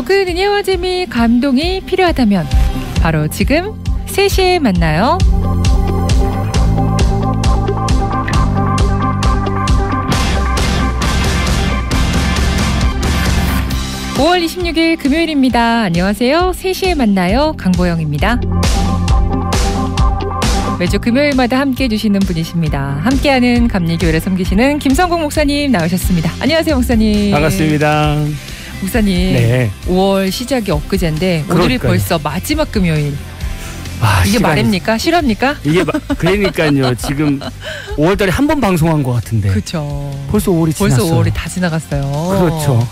더 큰 은혜와 재미, 감동이 필요하다면 바로 지금 3시에 만나요. 5월 26일 금요일입니다. 안녕하세요. 3시에 만나요. 강보영입니다. 매주 금요일마다 함께해 주시는 분이십니다. 함께하는 감리교회를 섬기시는 김성국 목사님 나오셨습니다. 안녕하세요, 목사님. 반갑습니다. 목사님, 네. 5월 시작이 엊그제인데 오늘이 벌써 마지막 금요일. 이게 시간이... 말입니까? 실화입니까? 이게 그러니까요. 지금 5월달에 한 번 방송한 것 같은데. 그렇죠. 벌써 5월이 지났어요. 벌써 5월이 다 지나갔어요. 그렇죠.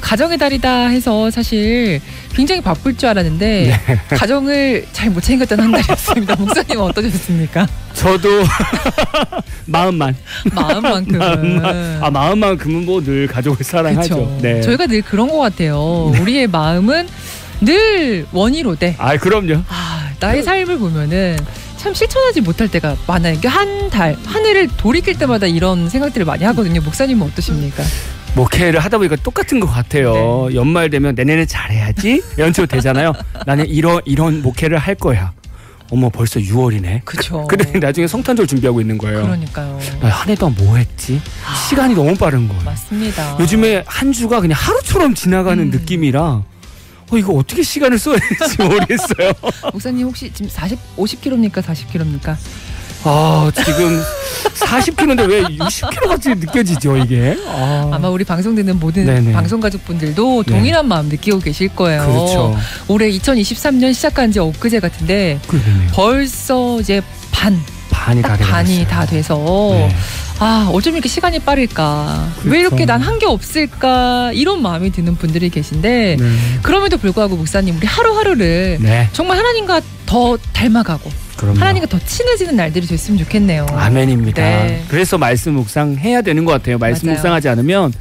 가정의 달이다 해서 사실 굉장히 바쁠 줄 알았는데 네. 가정을 잘 못 챙겼던 한 달이었습니다. 목사님은 어떠셨습니까? 저도 마음만큼은 뭐 늘 가족을 사랑하죠. 네. 저희가 늘 그런 것 같아요. 네. 우리의 마음은 늘 원이로돼. 그럼요. 나의 삶을 보면은 참 실천하지 못할 때가 많아요. 이게 한 해를 돌이킬 때마다 이런 생각들을 많이 하거든요. 목사님은 어떠십니까? 목회를 하다 보니까 똑같은 것 같아요. 네. 연말 되면 내년에 잘해야지 연초 되잖아요. 나는 이런 목회를 할 거야. 어머 벌써 6월이네. 그렇죠. 그래 나중에 성탄절 준비하고 있는 거예요. 그러니까요. 나 한 해 동안 뭐 했지? 시간이 너무 빠른 거예요. 맞습니다. 요즘에 한 주가 그냥 하루처럼 지나가는 느낌이라 이거 어떻게 시간을 써야 될지 모르겠어요. 목사님 혹시 지금 50km입니까? 40km입니까? 지금 40km인데 왜 60km 같이 느껴지죠 이게? 아마 우리 방송 듣는 모든 네네. 방송 가족분들도 동일한 마음 느끼고 계실 거예요. 그렇죠. 올해 2023년 시작한 지 엊그제 같은데 그러네요. 벌써 이제 반이 다 돼서 네. 어쩜 이렇게 시간이 빠를까? 그렇죠. 왜 이렇게 난 한 게 없을까? 이런 마음이 드는 분들이 계신데 그럼에도 불구하고 목사님 우리 하루하루를 정말 하나님과 더 닮아가고 그럼요. 하나님과 더 친해지는 날들이 됐으면 좋겠네요. 아멘입니다. 네. 그래서 말씀 묵상해야 되는 것 같아요. 말씀 맞아요. 묵상하지 않으면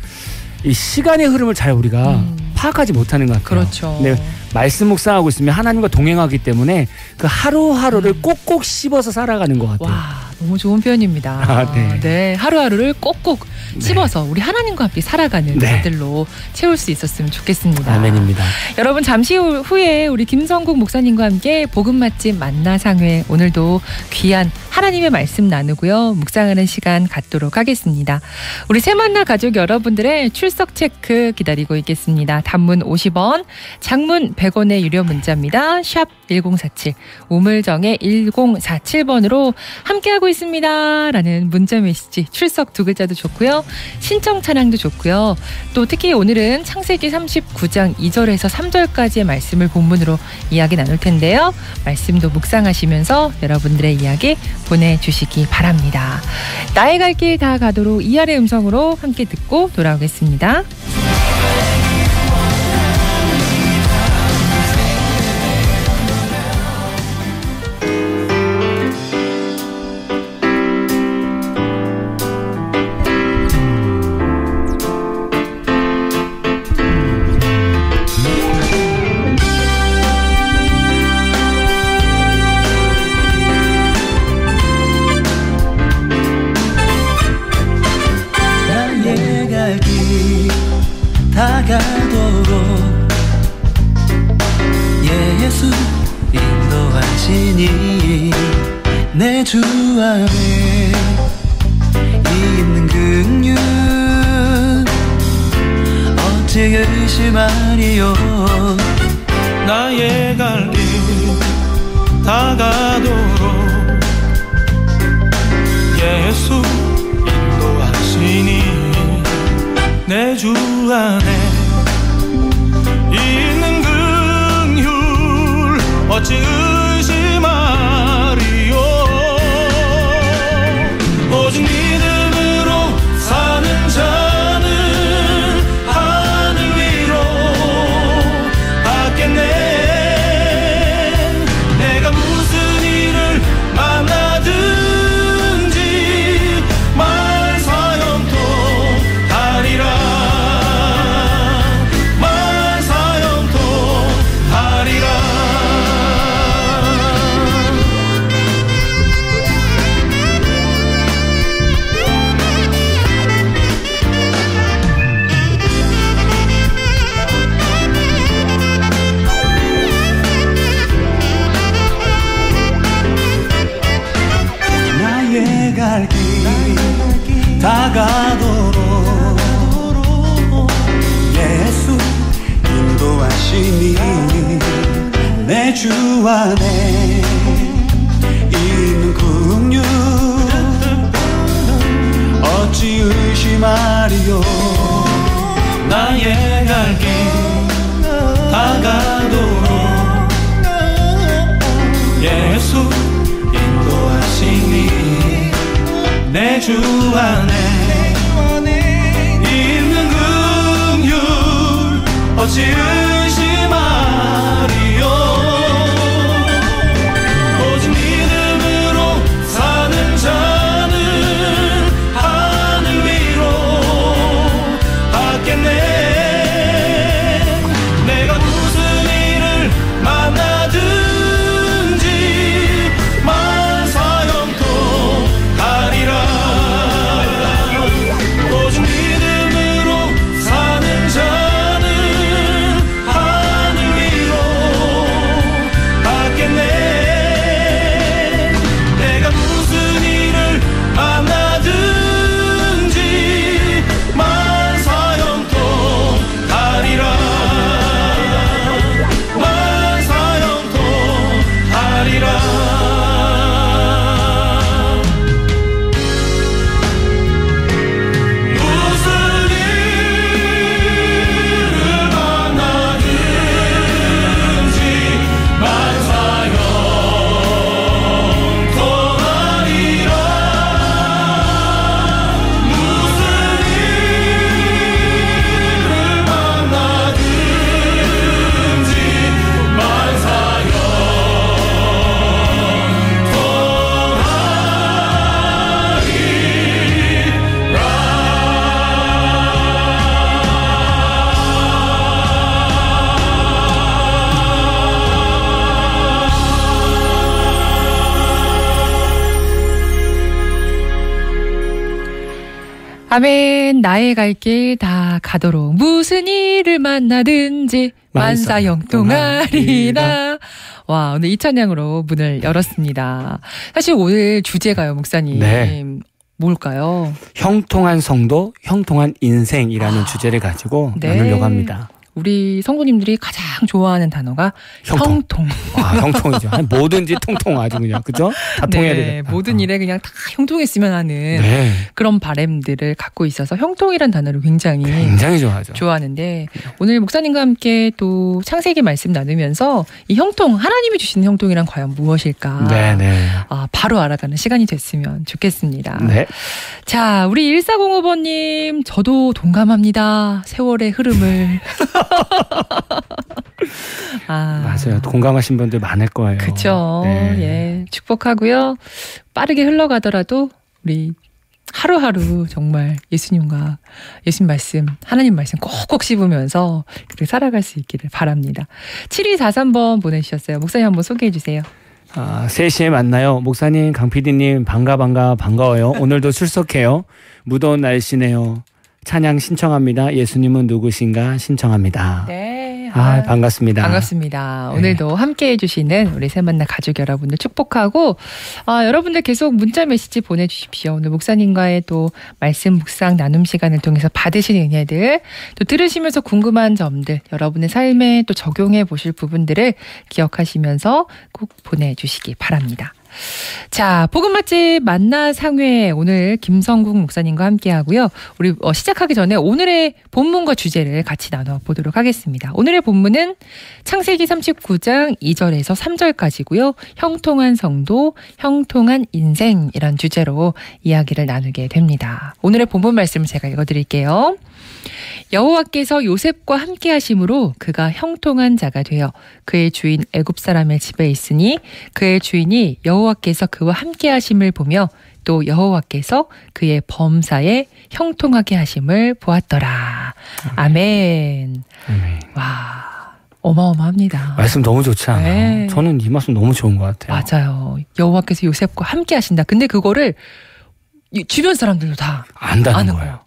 이 시간의 흐름을 잘 우리가 파악하지 못하는 것 같아요. 그렇죠. 네, 말씀 묵상하고 있으면 하나님과 동행하기 때문에 그 하루하루를 꼭꼭 씹어서 살아가는 것 같아요. 너무 좋은 표현입니다. 네, 하루하루를 꼭꼭 씹어서 우리 하나님과 함께 살아가는 날들로 채울 수 있었으면 좋겠습니다. 아멘입니다. 여러분 잠시 후에 우리 김성국 목사님과 함께 복음 맛집 만나상회 오늘도 귀한 하나님의 말씀 나누고요. 묵상하는 시간 갖도록 하겠습니다. 우리 새만나 가족 여러분들의 출석 체크 기다리고 있겠습니다. 단문 50원, 장문 100원의 유료 문자입니다. 샵 1047, 우물정의 1047번으로 함께하고 있습니다 라는 문자 메시지 출석 2글자도 좋고요. 신청 찬양도 좋고요. 또 특히 오늘은 창세기 39장 2절에서 3절까지의 말씀을 본문으로 이야기 나눌 텐데요. 말씀도 묵상하시면서 여러분들의 이야기 보내주시기 바랍니다. 나의 갈 길 다 가도록 이하의 음성으로 함께 듣고 돌아오겠습니다. 다가도록 예수 인도하시니 내 주 안에 있는 긍휼 어찌 의심하리요. 나의 갈 길 다가도록 예수 인도하시니 내 주 안에 있는 긍휼 어찌 의심하리요. 오직 믿음으로 사는 자는 하늘 위로 받겠네. 내가 무슨 일을 만나든지 말사염도 하리라. 주 안에 있는 긍휼 어찌 의심하리요. 나의 갈 길 다가도록 예수 인도하시니 내 주 안에 있는 긍휼 어찌 의심하리요. 오직 믿음으로 사는 자는 하늘 위로 받겠네. 내가 무슨 일을 만나든지 만사형통하리라. 오직 믿음으로 사는 자는 하늘 위로 받겠네. 내가 무슨 일을 만나든지 만사형통하리라. 만사형통하리라. 무슨 일을 만나든지 만사형통하리라. 무슨 일을 만나든지 아멘. 나의 갈 길 다 가도록 무슨 일을 만나든지 만사형통하리라. 와, 오늘 이 찬양으로 문을 열었습니다. 사실 오늘 주제가요, 목사님. 네. 뭘까요? 형통한 성도, 형통한 인생이라는 주제를 가지고 네. 나누려고 합니다. 우리 성도님들이 가장 좋아하는 단어가 형통. 아, 형통이죠. 뭐든지 통통 아주 그냥 그죠? 다 통해야 네, 되겠다. 모든 일에 그냥 다 형통했으면 하는 네. 그런 바람들을 갖고 있어서 형통이란 단어를 굉장히 좋아하죠. 좋아하는데 오늘 목사님과 함께 또 창세기 말씀 나누면서 이 형통, 하나님이 주시는 형통이란 과연 무엇일까? 네네. 아, 바로 알아가는 시간이 됐으면 좋겠습니다. 네. 자, 우리 1405번님, 저도 동감합니다. 세월의 흐름을. 아, 맞아요. 공감하신 분들 많을 거예요. 그렇죠. 네. 예, 축복하고요. 빠르게 흘러가더라도 우리 하루하루 정말 예수님과 예수님 말씀, 하나님 말씀 꼭꼭 씹으면서 그렇게 살아갈 수 있기를 바랍니다. 7243번 보내주셨어요. 목사님 한번 소개해 주세요. 3시에 만나요. 목사님, 강PD님 반가워요. 오늘도 출석해요. 무더운 날씨네요. 찬양 신청합니다. 예수님은 누구신가 신청합니다. 네. 반갑습니다. 반갑습니다. 네. 오늘도 함께 해주시는 우리 세만나 가족 여러분들 축복하고 여러분들 계속 문자 메시지 보내주십시오. 오늘 목사님과의 또 말씀 묵상 나눔 시간을 통해서 받으신 은혜들 또 들으시면서 궁금한 점들 여러분의 삶에 또 적용해 보실 부분들을 기억하시면서 꼭 보내주시기 바랍니다. 자, 복음 맛집 만나 상회 오늘 김성국 목사님과 함께 하고요. 우리 시작하기 전에 오늘의 본문과 주제를 같이 나눠보도록 하겠습니다. 오늘의 본문은 창세기 39장 2절에서 3절까지고요. 형통한 성도, 형통한 인생이란 주제로 이야기를 나누게 됩니다. 오늘의 본문 말씀을 제가 읽어드릴게요. 여호와께서 요셉과 함께 하심으로 그가 형통한 자가 되어 그의 주인 애굽 사람의 집에 있으니 그의 주인이 여호와께서 그와 함께 하심을 보며 또 여호와께서 그의 범사에 형통하게 하심을 보았더라. 아멘. 아멘. 와, 어마어마합니다. 말씀 너무 좋지 않아요? 네. 저는 이 말씀 너무 좋은 것 같아요. 맞아요. 여호와께서 요셉과 함께 하신다. 근데 그거를 주변 사람들도 다 안다는 아는 거예요.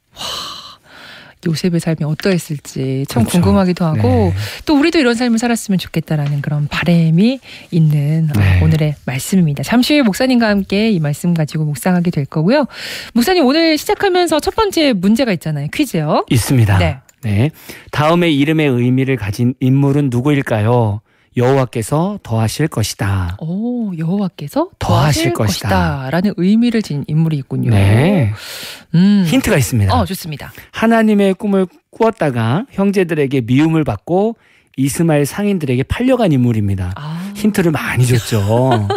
요셉의 삶이 어떠했을지 참 그렇죠. 궁금하기도 하고 네. 또 우리도 이런 삶을 살았으면 좋겠다라는 그런 바람이 있는 네. 오늘의 말씀입니다. 잠시 후에 목사님과 함께 이 말씀 가지고 묵상하게 될 거고요. 목사님 오늘 시작하면서 첫 번째 문제가 있잖아요. 퀴즈요. 있습니다. 네. 네. 다음의 이름의 의미를 가진 인물은 누구일까요? 여호와께서 더하실 것이다. 오, 여호와께서 더하실 더하실 것이다. 라는 의미를 지닌 인물이 있군요. 네. 힌트가 있습니다. 좋습니다. 하나님의 꿈을 꾸었다가 형제들에게 미움을 받고 이스마엘 상인들에게 팔려간 인물입니다. 힌트를 많이 줬죠.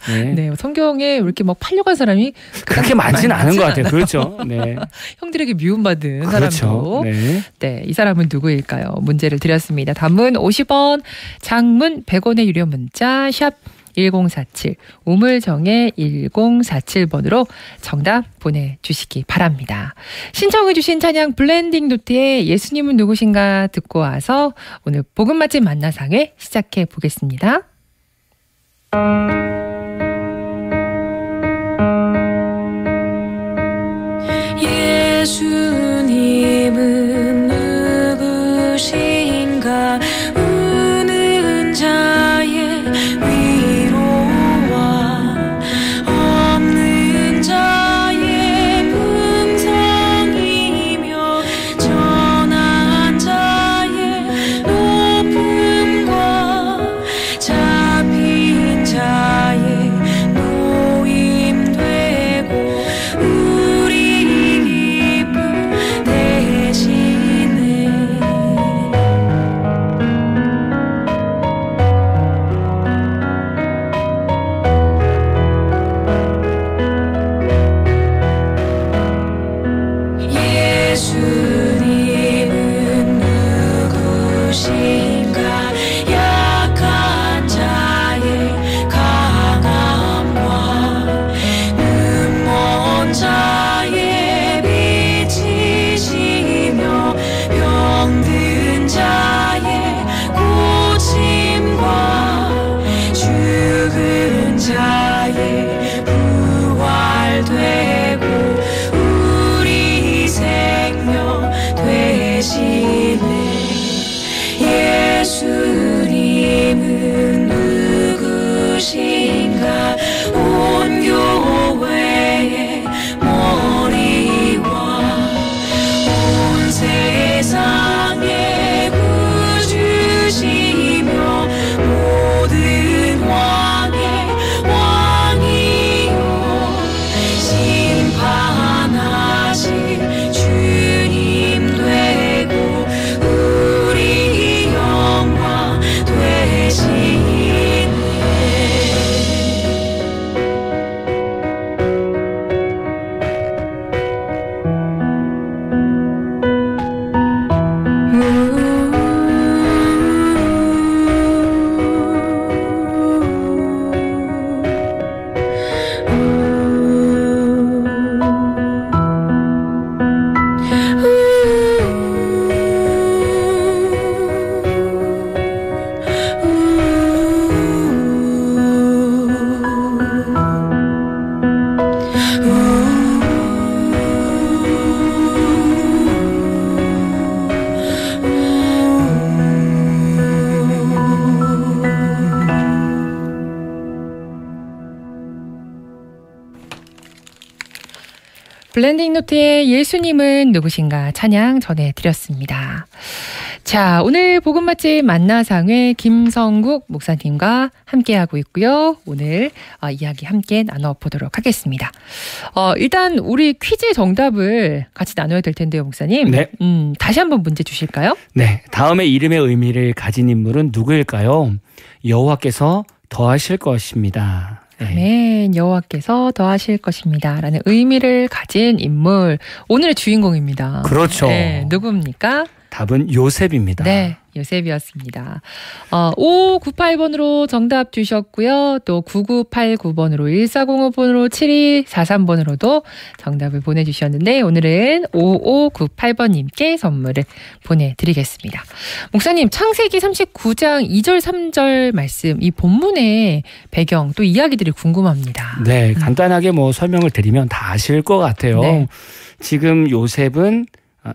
네. 네, 성경에 이렇게 막 팔려간 사람이 그렇게 많지는 않은 것 같아요. 그렇죠. 네. 형들에게 미움받은 그렇죠. 사람도. 네. 네, 이 사람은 누구일까요? 문제를 드렸습니다. 단문 50원, 장문 100원의 유료 문자 샵 1047, 우물정의 1047번으로 정답 보내주시기 바랍니다. 신청해 주신 찬양 블렌딩 노트의 예수님은 누구신가 듣고 와서 오늘 복음 맛집 만나상회 시작해 보겠습니다. 예수님은 누구신가 우는 자의 위로와 없는 자의 풍성이며 전한 자의 높음과 잡힌 자의 노임되고 우리 기쁨 대신에 예수님은 누구신가 약한 자의 강함과 눈먼 자의 빛이시며 병든 자의 고침과 죽은 자의 부활되고 우리 생명 되시네. 예수님은 누구신가 온 교회의 머리와 온 세상의 구주시며 모든 왕의 왕이요 심판하실 주님 되고 우리 영광 되시네. 블렌딩 노트의 예수님은 누구신가 찬양 전해드렸습니다. 자, 오늘 복음 맛집 만나상회 김성국 목사님과 함께하고 있고요. 오늘 이야기 함께 나눠보도록 하겠습니다. 일단 우리 퀴즈 정답을 같이 나눠야 될 텐데요, 목사님. 네. 다시 한번 문제 주실까요? 네. 다음의 이름의 의미를 가진 인물은 누구일까요? 여호와께서 더하실 것입니다. 네. 아멘. 여호와께서 더하실 것입니다. 라는 의미를 가진 인물. 오늘의 주인공입니다. 그렇죠. 네, 누굽니까? 답은 요셉입니다. 네, 요셉이었습니다. 5598번으로 정답 주셨고요. 또 9989번으로 1405번으로 7243번으로도 정답을 보내주셨는데 오늘은 5598번님께 선물을 보내드리겠습니다. 목사님, 창세기 39장 2절 3절 말씀, 이 본문의 배경 또 이야기들이 궁금합니다. 네, 간단하게 설명을 드리면 다 아실 것 같아요. 네. 지금 요셉은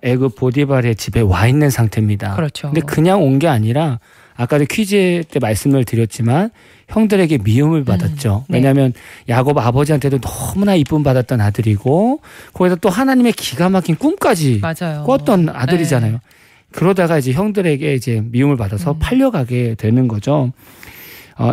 애굽 보디발의 집에 와 있는 상태입니다. 그렇죠. 근데 그냥 온 게 아니라 아까도 퀴즈 때 말씀을 드렸지만 형들에게 미움을 받았죠. 네. 왜냐하면 야곱 아버지한테도 너무나 이쁨 받았던 아들이고 거기다 또 하나님의 기가 막힌 꿈까지 맞아요. 꿨던 아들이잖아요. 네. 그러다가 이제 형들에게 이제 미움을 받아서 팔려가게 되는 거죠.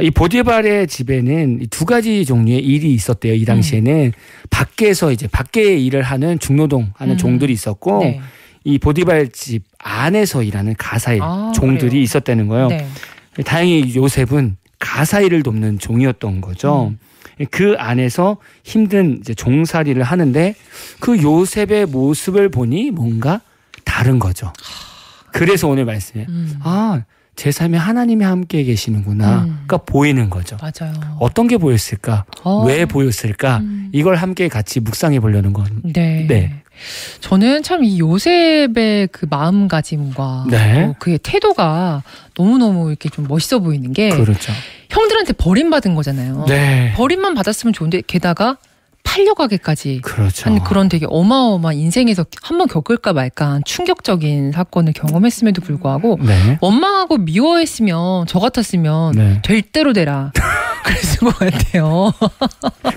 이 보디발의 집에는 두 가지 종류의 일이 있었대요. 이 당시에는 밖에서 이제 밖에 일을 하는 중노동하는 종들이 있었고 네. 이 보디발 집 안에서 일하는 가사일 종들이 그래요. 있었다는 거예요. 네. 다행히 요셉은 가사일을 돕는 종이었던 거죠. 그 안에서 힘든 이제 종살이를 하는데 그 요셉의 모습을 보니 뭔가 다른 거죠. 그래서 오늘 말씀에 제 삶에 하나님이 함께 계시는구나. 그러니까 보이는 거죠. 맞아요. 어떤 게 보였을까? 왜 보였을까? 이걸 함께 같이 묵상해 보려는 건. 네. 네. 저는 참 이 요셉의 그 마음가짐과 네. 또 그의 태도가 너무너무 이렇게 좀 멋있어 보이는 게 그렇죠. 형들한테 버림받은 거잖아요. 네. 버림만 받았으면 좋은데 게다가 팔려가기까지 그렇죠. 한 그런 되게 어마어마한 인생에서 한번 겪을까 말까 충격적인 사건을 경험했음에도 불구하고 네. 원망하고 미워했으면 저 같았으면 네. 될 대로 되라 그랬을 것 같아요.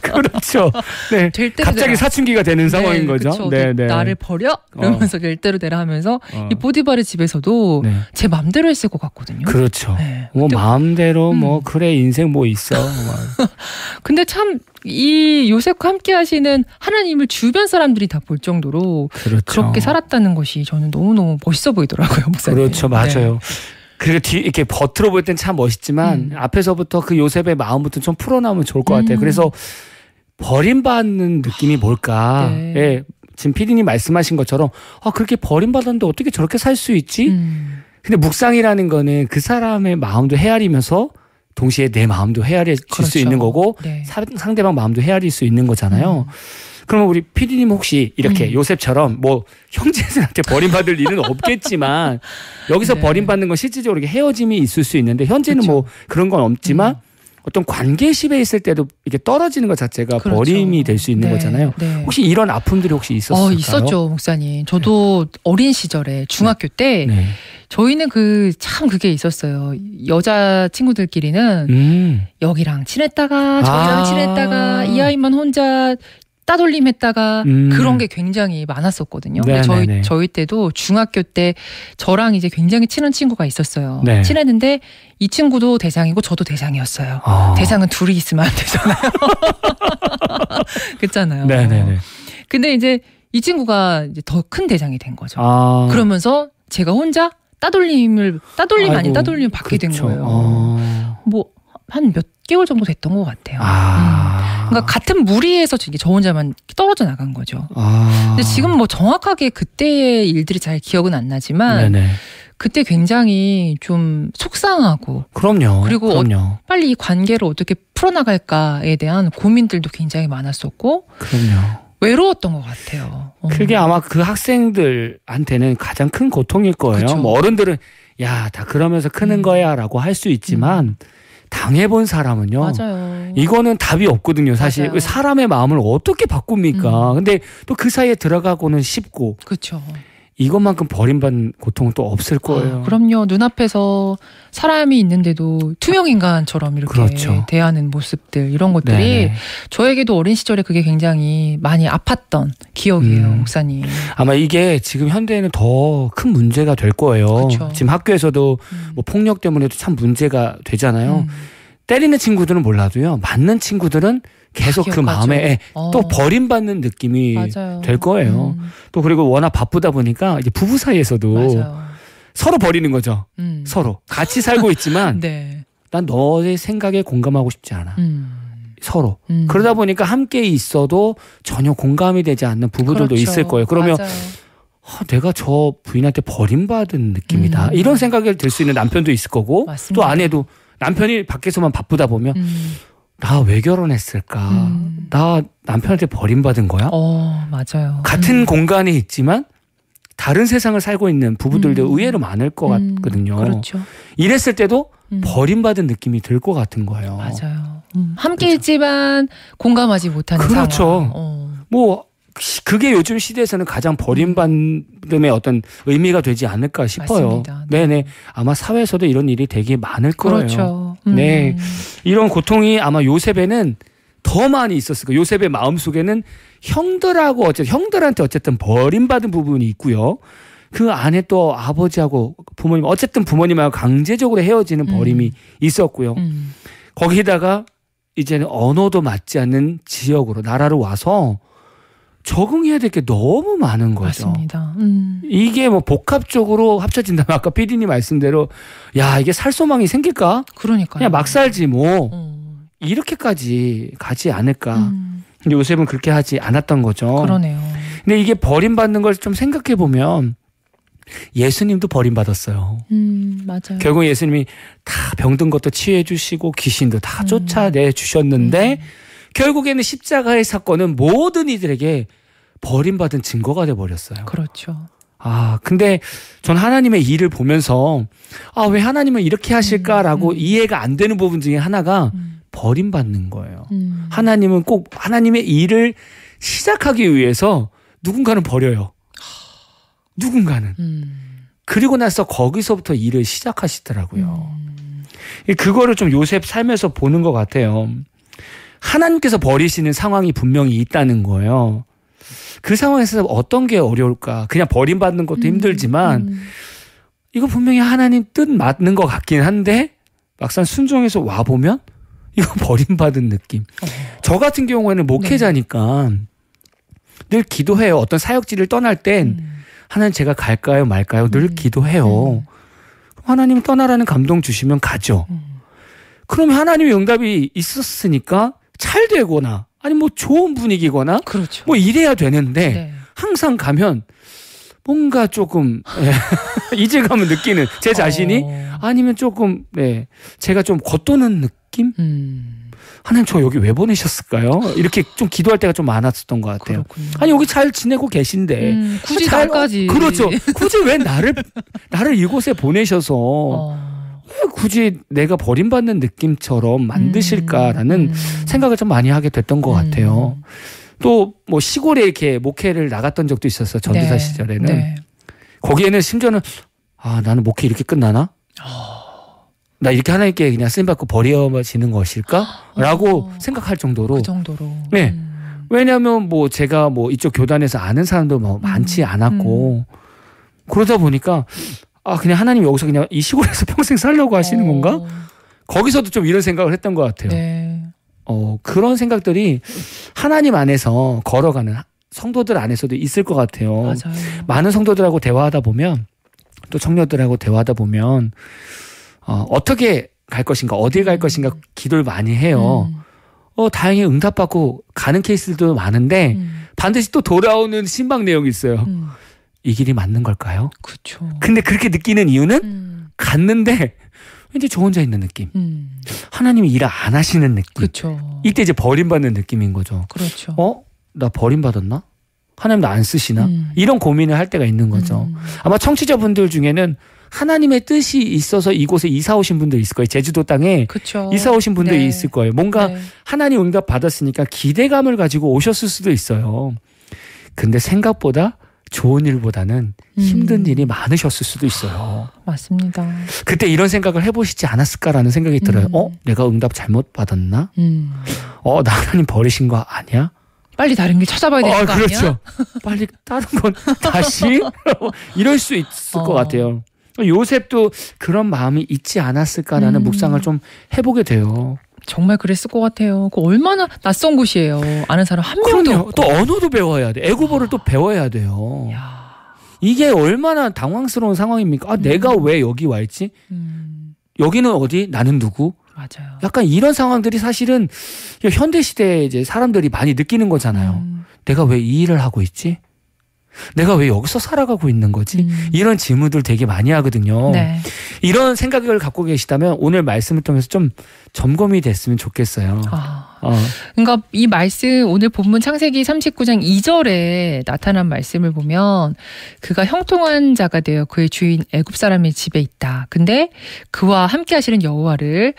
그렇죠. 네. 될 대로 갑자기 되라. 사춘기가 되는 상황인 거죠. 그쵸. 네, 네. 나를 버려? 이러면서 될 대로 되라 하면서 이 보디발의 집에서도 네. 제 맘대로 했을 것 같거든요. 그렇죠. 네. 뭐 근데- 마음대로 뭐 그래 인생 뭐 있어. 근데 참 이 요셉과 함께 하시는 하나님을 주변 사람들이 다 볼 정도로 그렇죠. 그렇게 살았다는 것이 저는 너무너무 멋있어 보이더라고요, 목사님. 그렇죠. 맞아요. 네. 그리고 이렇게 버틀어 볼 땐 참 멋있지만 앞에서부터 그 요셉의 마음부터 좀 풀어나오면 좋을 것 같아요. 그래서 버림받는 느낌이 뭘까? 네. 예, 지금 PD님 말씀하신 것처럼 그렇게 버림받았는데 어떻게 저렇게 살 수 있지? 근데 묵상이라는 거는 그 사람의 마음도 헤아리면서 동시에 내 마음도 헤아릴 수 그렇죠. 있는 거고 네. 상대방 마음도 헤아릴 수 있는 거잖아요. 그러면 우리 PD님 혹시 이렇게 요셉처럼 뭐 형제들한테 버림받을 일은 없겠지만 여기서 네. 버림받는 건 실질적으로 이렇게 헤어짐이 있을 수 있는데 현재는 그렇죠. 뭐 그런 건 없지만 어떤 관계십에 있을 때도 이게 떨어지는 것 자체가 그렇죠. 버림이 될 수 있는 네. 거잖아요. 네. 혹시 이런 아픔들이 혹시 있었을까요? 있었죠, 목사님. 저도 어린 시절에 중학교 때 네. 저희는 참 그게 있었어요. 여자 친구들끼리는 여기랑 친했다가 저기랑 친했다가 이 아이만 혼자 따돌림했다가 그런 게 굉장히 많았었거든요. 근데 저희 때도 중학교 때 저랑 이제 굉장히 친한 친구가 있었어요. 네. 친했는데 이 친구도 대상이고 저도 대상이었어요. 대상은 둘이 있으면 안 되잖아요. 그렇잖아요. 네네네. 근데 이제 이 친구가 이제 더 큰 대상이 된 거죠. 그러면서 제가 혼자 따돌림을 아닌 따돌림을 받게 된 그렇죠. 거예요. 뭐 한 몇 개월 정도 됐던 것 같아요. 그러니까 같은 무리에서 저 혼자만 떨어져 나간 거죠. 근데 지금 뭐 정확하게 그때의 일들이 잘 기억은 안 나지만 네네. 그때 굉장히 좀 속상하고 그럼요. 그리고 그럼요. 빨리 이 관계를 어떻게 풀어나갈까에 대한 고민들도 굉장히 많았었고 그럼요. 외로웠던 것 같아요. 그게 아마 그 학생들한테는 가장 큰 고통일 거예요. 그쵸. 뭐 어른들은 야, 다 그러면서 크는 거야라고 할 수 있지만 당해본 사람은요. 맞아요. 이거는 답이 없거든요. 사실 맞아요. 사람의 마음을 어떻게 바꿉니까? 근데 또 그 사이에 들어가고는 쉽고 그렇죠. 이것만큼 버림받는 고통은 또 없을 거예요. 그럼요. 눈앞에서 사람이 있는데도 투명 인간처럼 이렇게 그렇죠. 대하는 모습들 이런 것들이 네네. 저에게도 어린 시절에 그게 굉장히 많이 아팠던 기억이에요, 목사님. 아마 이게 지금 현대에는 더 큰 문제가 될 거예요. 그쵸. 지금 학교에서도 뭐 폭력 때문에도 참 문제가 되잖아요. 때리는 친구들은 몰라도요. 맞는 친구들은 계속 그 기억하죠. 마음에 또 버림받는 느낌이 맞아요. 될 거예요. 또 그리고 워낙 바쁘다 보니까 이제 부부 사이에서도 맞아요. 서로 버리는 거죠. 서로 같이 살고 있지만 네. 난 너의 생각에 공감하고 싶지 않아. 서로. 음. 그러다 보니까 함께 있어도 전혀 공감이 되지 않는 부부들도 그렇죠. 있을 거예요. 그러면 맞아요. 내가 저 부인한테 버림받은 느낌이다. 이런 생각이 들 수 있는 남편도 있을 거고 맞습니다. 또 아내도 남편이 밖에서만 바쁘다 보면 나 왜 결혼했을까? 나 남편한테 버림받은 거야? 맞아요. 같은 공간에 있지만 다른 세상을 살고 있는 부부들도 의외로 많을 것 같거든요. 그렇죠. 이랬을 때도 버림받은 느낌이 들 것 같은 거예요. 맞아요. 함께 있지만 공감하지 못하는 그렇죠. 상황. 뭐 그게 요즘 시대에서는 가장 버림받음의 어떤 의미가 되지 않을까 싶어요. 맞습니다. 네네. 아마 사회에서도 이런 일이 되게 많을 거예요. 그렇죠. 네. 이런 고통이 아마 요셉에는 더 많이 있었을 거예요. 요셉의 마음속에는 형들한테 어쨌든 버림받은 부분이 있고요. 그 안에 또 아버지하고 부모님 어쨌든 부모님하고 강제적으로 헤어지는 버림이 있었고요. 거기다가 이제는 언어도 맞지 않는 지역으로 나라로 와서 적응해야 될 게 너무 많은 거죠. 맞습니다. 이게 뭐 복합적으로 합쳐진다면 아까 PD님 말씀대로 야 이게 살 소망이 생길까? 그러니까요. 그냥 막 살지 뭐 이렇게까지 가지 않을까. 근데 요셉은 그렇게 하지 않았던 거죠. 그러네요. 근데 이게 버림받는 걸 좀 생각해 보면 예수님도 버림받았어요. 맞아요. 결국 예수님이 다 병든 것도 치유해 주시고 귀신도 다 쫓아내 주셨는데 결국에는 십자가의 사건은 모든 이들에게 버림받은 증거가 돼 버렸어요. 그렇죠. 아, 근데 전 하나님의 일을 보면서 아, 왜 하나님은 이렇게 하실까라고 이해가 안 되는 부분 중에 하나가 버림받는 거예요. 하나님은 꼭 하나님의 일을 시작하기 위해서 누군가는 버려요. 누군가는. 그리고 나서 거기서부터 일을 시작하시더라고요. 그거를 좀 요셉 삶에서 보는 것 같아요. 하나님께서 버리시는 상황이 분명히 있다는 거예요. 그 상황에서 어떤 게 어려울까? 그냥 버림받는 것도 힘들지만 이거 분명히 하나님 뜻 맞는 것 같긴 한데 막상 순종해서 와보면 이거 버림받은 느낌. 저 같은 경우에는 목회자니까 늘 기도해요. 어떤 사역지를 떠날 땐 하나님 제가 갈까요 말까요? 늘 기도해요. 하나님 떠나라는 감동 주시면 가죠. 그러면 하나님의 응답이 있었으니까 잘 되거나 아니 뭐 좋은 분위기거나 그렇죠. 뭐 이래야 되는데 네. 항상 가면 뭔가 조금 이질감을 느끼는 제 자신이 아니면 조금 제가 좀 겉도는 느낌? 하나님 저 여기 왜 보내셨을까요? 이렇게 좀 기도할 때가 좀 많았었던 것 같아요. 그렇군요. 아니 여기 잘 지내고 계신데 굳이 나까지 그렇죠. 굳이 왜 나를 이곳에 보내셔서 왜 굳이 내가 버림받는 느낌처럼 만드실까라는 생각을 좀 많이 하게 됐던 것 같아요. 또 뭐 시골에 이렇게 목회를 나갔던 적도 있었어요. 전도사 시절에는. 네. 거기에는 심지어는 아 나는 목회 이렇게 끝나나? 나 이렇게 하나님께 그냥 쓰임받고 버려지는 것일까? 라고 생각할 정도로. 그 정도로. 네. 왜냐하면 뭐 제가 뭐 이쪽 교단에서 아는 사람도 뭐 많지 않았고 그러다 보니까 아 그냥 하나님 여기서 그냥 이 시골에서 평생 살려고 하시는 건가? 거기서도 좀 이런 생각을 했던 것 같아요. 네. 그런 생각들이 하나님 안에서 걸어가는 성도들 안에서도 있을 것 같아요. 맞아요. 많은 성도들하고 대화하다 보면 또 청년들하고 대화하다 보면 어떻게 갈 것인가 어딜 갈 것인가 기도를 많이 해요. 다행히 응답받고 가는 케이스들도 많은데 반드시 또 돌아오는 신방 내용이 있어요. 이 길이 맞는 걸까요? 그렇죠. 근데 그렇게 느끼는 이유는 갔는데 왠지 저 혼자 있는 느낌. 하나님이 일 안 하시는 느낌. 그렇죠. 이때 이제 버림받는 느낌인 거죠. 그렇죠. 나 버림받았나? 하나님 나 안 쓰시나? 이런 고민을 할 때가 있는 거죠. 아마 청취자분들 중에는 하나님의 뜻이 있어서 이곳에 이사 오신 분들 있을 거예요. 제주도 땅에 그쵸. 이사 오신 분들이 네. 있을 거예요. 뭔가 하나님 응답 받았으니까 기대감을 가지고 오셨을 수도 있어요. 근데 생각보다 좋은 일보다는 힘든 일이 많으셨을 수도 있어요. 맞습니다. 그때 이런 생각을 해보시지 않았을까라는 생각이 들어요. 내가 응답 잘못 받았나? 나 하나님 버리신 거 아니야? 빨리 다른 길 찾아봐야 되는 거 그렇죠. 아니야? 빨리 다른 건 다시 이럴 수 있을 것 같아요. 요셉도 그런 마음이 있지 않았을까라는 묵상을 좀 해보게 돼요. 정말 그랬을 것 같아요. 그 얼마나 낯선 곳이에요. 아는 사람 한 명도 그럼요. 없고. 또 언어도 배워야 돼. 애국어를 또 배워야 돼요. 야. 이게 얼마나 당황스러운 상황입니까? 내가 왜 여기 와 있지? 여기는 어디? 나는 누구? 맞아요. 약간 이런 상황들이 사실은 현대 시대에 이제 사람들이 많이 느끼는 거잖아요. 내가 왜 이 일을 하고 있지? 내가 왜 여기서 살아가고 있는 거지? 이런 질문들 되게 많이 하거든요. 네. 이런 생각을 갖고 계시다면 오늘 말씀을 통해서 좀 점검이 됐으면 좋겠어요. 그러니까 이 말씀 오늘 본문 창세기 39장 2절에 나타난 말씀을 보면 그가 형통한 자가 되어 그의 주인 애굽 사람의 집에 있다. 근데 그와 함께 하시는 여호와를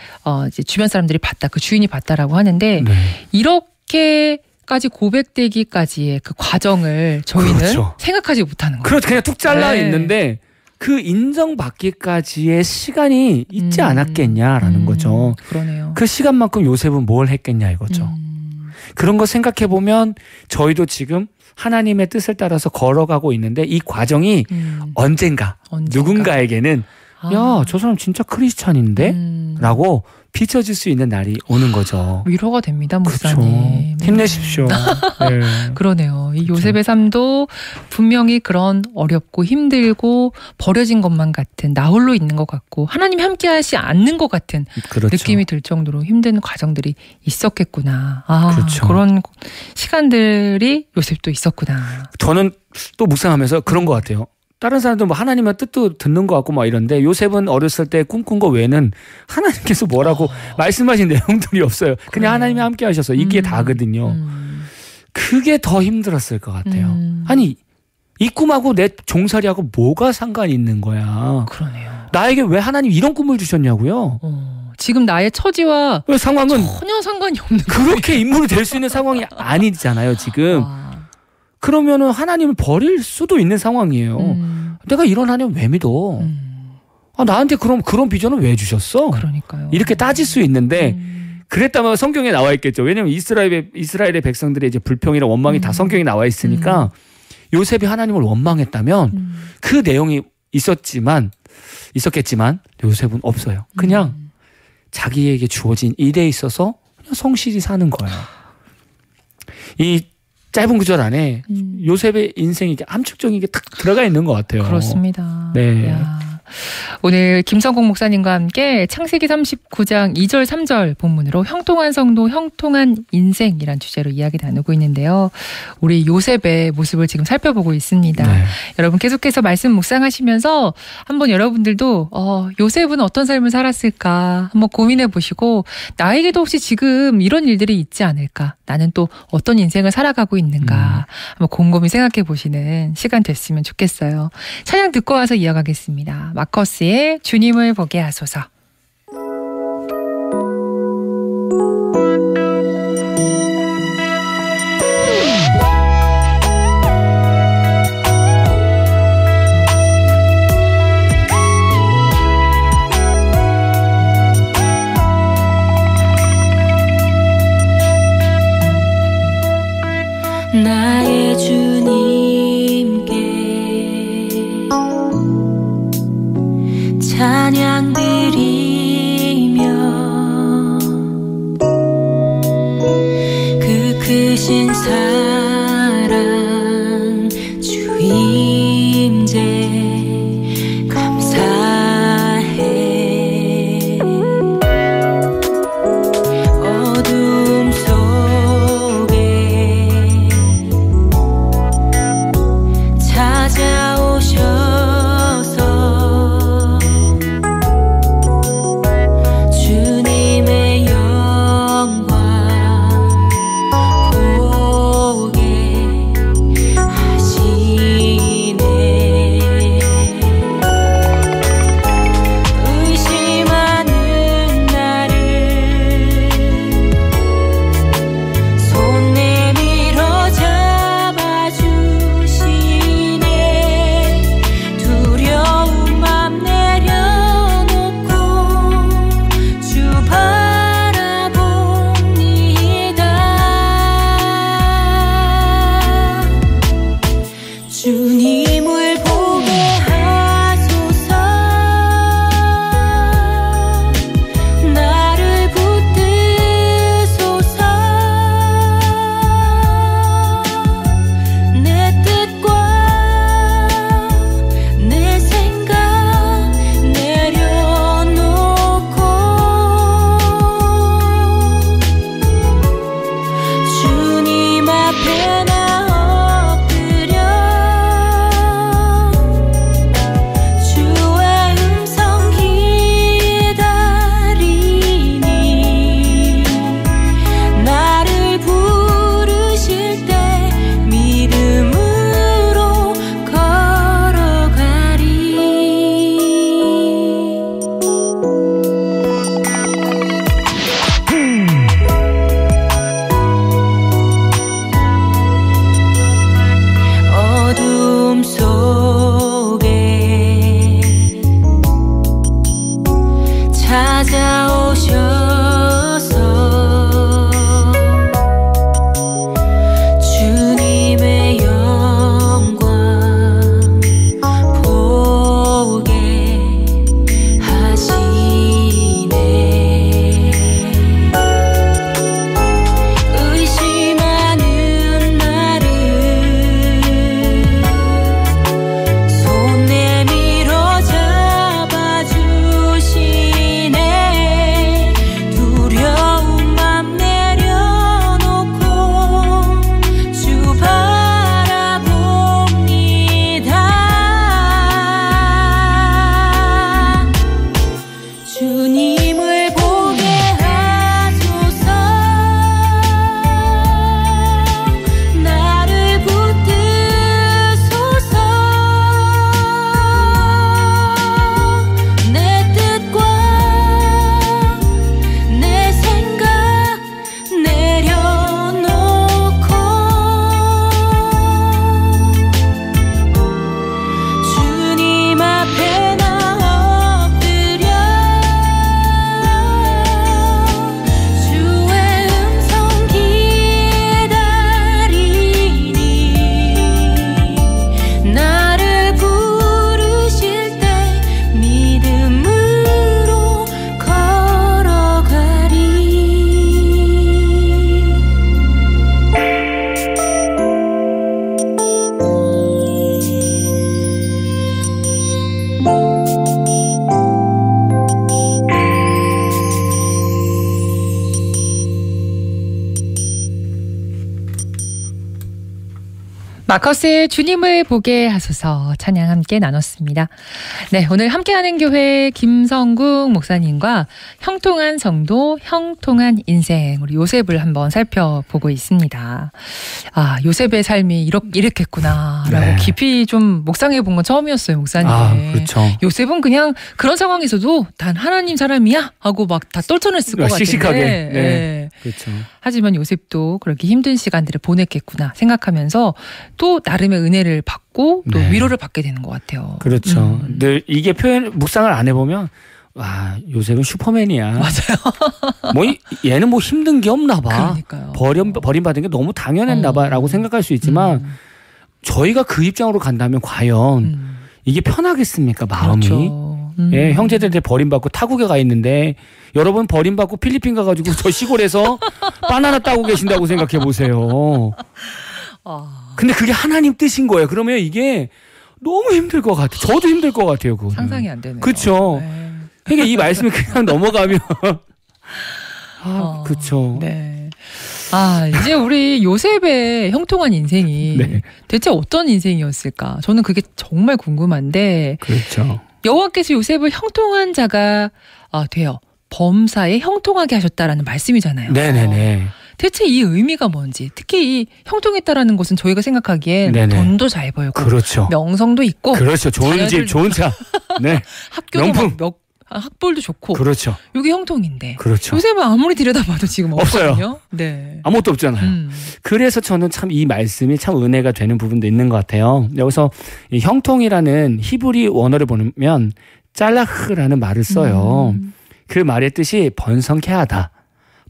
이제 주변 사람들이 봤다. 그 주인이 봤다라고 하는데 네. 이렇게까지 고백되기까지의 그 과정을 저희는 그렇죠. 생각하지 못하는 거예요. 그렇죠. 그냥 툭 잘라 네. 있는데 그 인정받기까지의 시간이 있지 않았겠냐라는 거죠. 그러네요. 그 시간만큼 요셉은 뭘 했겠냐 이거죠. 그런 거 생각해 보면 저희도 지금 하나님의 뜻을 따라서 걸어가고 있는데 이 과정이 언젠가 누군가에게는 야, 저 사람 진짜 크리스찬인데? 라고 비춰질 수 있는 날이 오는 거죠. 위로가 됩니다, 목사님. 그렇죠. 힘내십시오. 네. 그러네요. 이 요셉의 삶도 분명히 그런 어렵고 힘들고 버려진 것만 같은 나 홀로 있는 것 같고 하나님이 함께하지 않는 것 같은 그렇죠. 느낌이 들 정도로 힘든 과정들이 있었겠구나. 그렇죠. 그런 시간들이 요셉도 있었구나. 저는 또 묵상하면서 그런 것 같아요. 다른 사람들 뭐 하나님의 뜻도 듣는 것 같고 막 이런데 요셉은 어렸을 때 꿈꾼 거 외에는 하나님께서 뭐라고 말씀하신 내용들이 없어요. 그냥 그래요. 하나님이 함께 하셔서 이게 다거든요. 그게 더 힘들었을 것 같아요. 아니 이 꿈하고 내 종살이하고 뭐가 상관이 있는 거야. 그러네요. 나에게 왜 하나님 이런 꿈을 주셨냐고요. 지금 나의 처지와 왜 상황은 전혀 상관이 없는 그렇게 인물이 될 수 있는 상황이 아니잖아요. 지금. 그러면은 하나님을 버릴 수도 있는 상황이에요. 내가 이런 하나님 왜 믿어? 나한테 그럼 그런 비전을 왜 주셨어? 그러니까요. 이렇게 따질 수 있는데 그랬다면 성경에 나와 있겠죠. 왜냐하면 이스라엘의 백성들의 이제 불평이랑 원망이 다 성경에 나와 있으니까 요셉이 하나님을 원망했다면 그 내용이 있었겠지만 요셉은 없어요. 그냥 자기에게 주어진 일에 있어서 그냥 성실히 사는 거예요. 이 짧은 구절 안에 요셉의 인생이 함축적인 게 탁 들어가 있는 것 같아요. 그렇습니다. 네. 야. 오늘 김성국 목사님과 함께 창세기 39장 2절 3절 본문으로 형통한 성도 형통한 인생이란 주제로 이야기 나누고 있는데요. 우리 요셉의 모습을 지금 살펴보고 있습니다. 네. 여러분 계속해서 말씀 묵상하시면서 한번 여러분들도 요셉은 어떤 삶을 살았을까 한번 고민해 보시고 나에게도 혹시 지금 이런 일들이 있지 않을까? 나는 또 어떤 인생을 살아가고 있는가? 한번 곰곰이 생각해 보시는 시간 됐으면 좋겠어요. 찬양 듣고 와서 이어가겠습니다. 마커스의 주님을 보게 하소서. 나의 주님께 찬양 드리며 그 크신 사랑 주 임재 감사해. 어둠 속에 찾아오셔서 주님의 영광 마커스의 주님을 보게 하소서 찬양 함께 나눴습니다. 네, 오늘 함께하는 교회 김성국 목사님과 형통한 성도, 형통한 인생 우리 요셉을 한번 살펴보고 있습니다. 아, 요셉의 삶이 이렇겠구나라고 네. 깊이 좀 묵상해 본 건 처음이었어요, 목사님. 그렇죠. 요셉은 그냥 그런 상황에서도 단 하나님 사람이야 하고 막 다 떨쳐냈을 것 같은데. 씩씩하게. 네. 네. 그렇죠. 하지만 요셉도 그렇게 힘든 시간들을 보냈겠구나 생각하면서 또 나름의 은혜를 받고 또 네. 위로를 받게 되는 것 같아요. 그렇죠. 늘 이게 묵상을 안 해보면 와, 요셉은 슈퍼맨이야. 맞아요. 뭐 얘는 뭐 힘든 게 없나 봐. 그러니까요. 버림받은 게 너무 당연했나 봐라고 생각할 수 있지만 저희가 그 입장으로 간다면 과연 이게 편하겠습니까, 마음이? 그렇죠. 예, 형제들한테 버림받고 타국에 가 있는데 여러분 버림받고 필리핀 가가지고 저 시골에서 바나나 따고 계신다고 생각해 보세요. 근데 그게 하나님 뜻인 거예요. 그러면 이게 너무 힘들 것 같아요. 저도 힘들 것 같아요. 그거는. 상상이 안 되네요. 그렇죠. 네. 그러니까 이 말씀이 그냥 넘어가면 그렇죠. 네. 아, 이제 우리 요셉의 형통한 인생이 네. 대체 어떤 인생이었을까? 저는 그게 정말 궁금한데 그렇죠. 여호와께서 요셉을 형통한 자가 되어 범사에 형통하게 하셨다라는 말씀이잖아요. 네네네. 대체 이 의미가 뭔지, 특히 이 형통했다라는 것은 저희가 생각하기엔 네네. 돈도 잘 벌고 그렇죠. 명성도 있고 그렇죠. 좋은 자녀들- 집, 좋은 차. 네. 학교도 명품. 막 학벌도 좋고 그렇죠. 이게 형통인데 그렇죠. 요셉은 아무리 들여다봐도 지금 없어요. 없거든요. 네. 아무것도 없잖아요. 그래서 저는 참 이 말씀이 참 은혜가 되는 부분도 있는 것 같아요. 여기서 이 형통이라는 히브리 원어를 보면 짤라흐라는 말을 써요. 그 말의 뜻이 번성케 하다,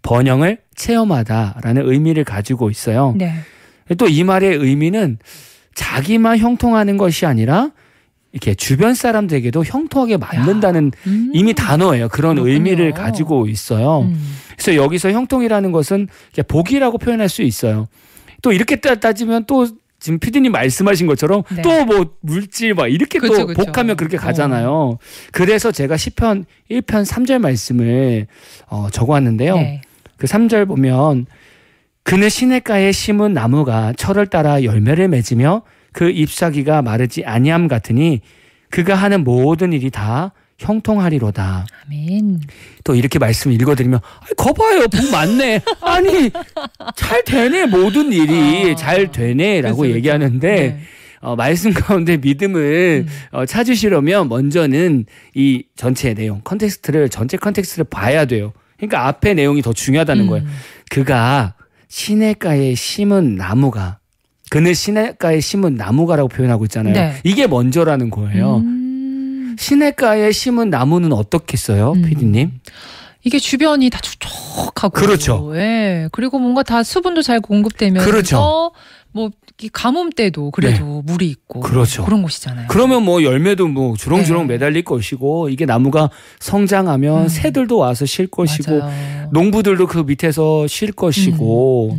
번영을 체험하다라는 의미를 가지고 있어요. 네. 또 이 말의 의미는 자기만 형통하는 것이 아니라 이렇게 주변 사람들에게도 형통하게 만든다는 이미 단어예요. 그런 그렇군요. 의미를 가지고 있어요. 그래서 여기서 형통이라는 것은 복이라고 표현할 수 있어요. 또 이렇게 따지면 또 지금 PD님 말씀하신 것처럼 네. 또 뭐 물질 막 이렇게 그쵸, 또 그쵸. 복하면 그렇게 가잖아요. 그래서 제가 시편 1편 3절 말씀을 적어왔는데요. 네. 그 3절 보면 그는 시냇가에 심은 나무가 철을 따라 열매를 맺으며 그 잎사귀가 마르지 아니함 같으니 그가 하는 모든 일이 다 형통하리로다. 아멘. 또 이렇게 말씀을 읽어드리면 거봐요, 복 많네. 아니 잘 되네, 모든 일이 잘 되네라고 그렇죠, 얘기하는데 네. 말씀 가운데 믿음을 찾으시려면 먼저는 이 전체 내용, 전체 컨텍스트를 봐야 돼요. 그러니까 앞에 내용이 더 중요하다는 거예요. 그가 시냇가에 심은 나무가, 그는 시냇가에 심은 나무가라고 표현하고 있잖아요. 네. 이게 먼저라는 거예요. 시냇가에 심은 나무는 어떻겠어요, PD님? 이게 주변이 다 촉촉하고 그렇죠. 예. 그리고 뭔가 다 수분도 잘 공급되면서 그렇죠. 뭐 이 가뭄 때도 그래도 물이 있고 그렇죠. 그런 곳이잖아요. 그러면 뭐 열매도 뭐 주렁주렁 네. 매달릴 것이고 이게 나무가 성장하면 새들도 와서 쉴 것이고 맞아요. 농부들도 그 밑에서 쉴 것이고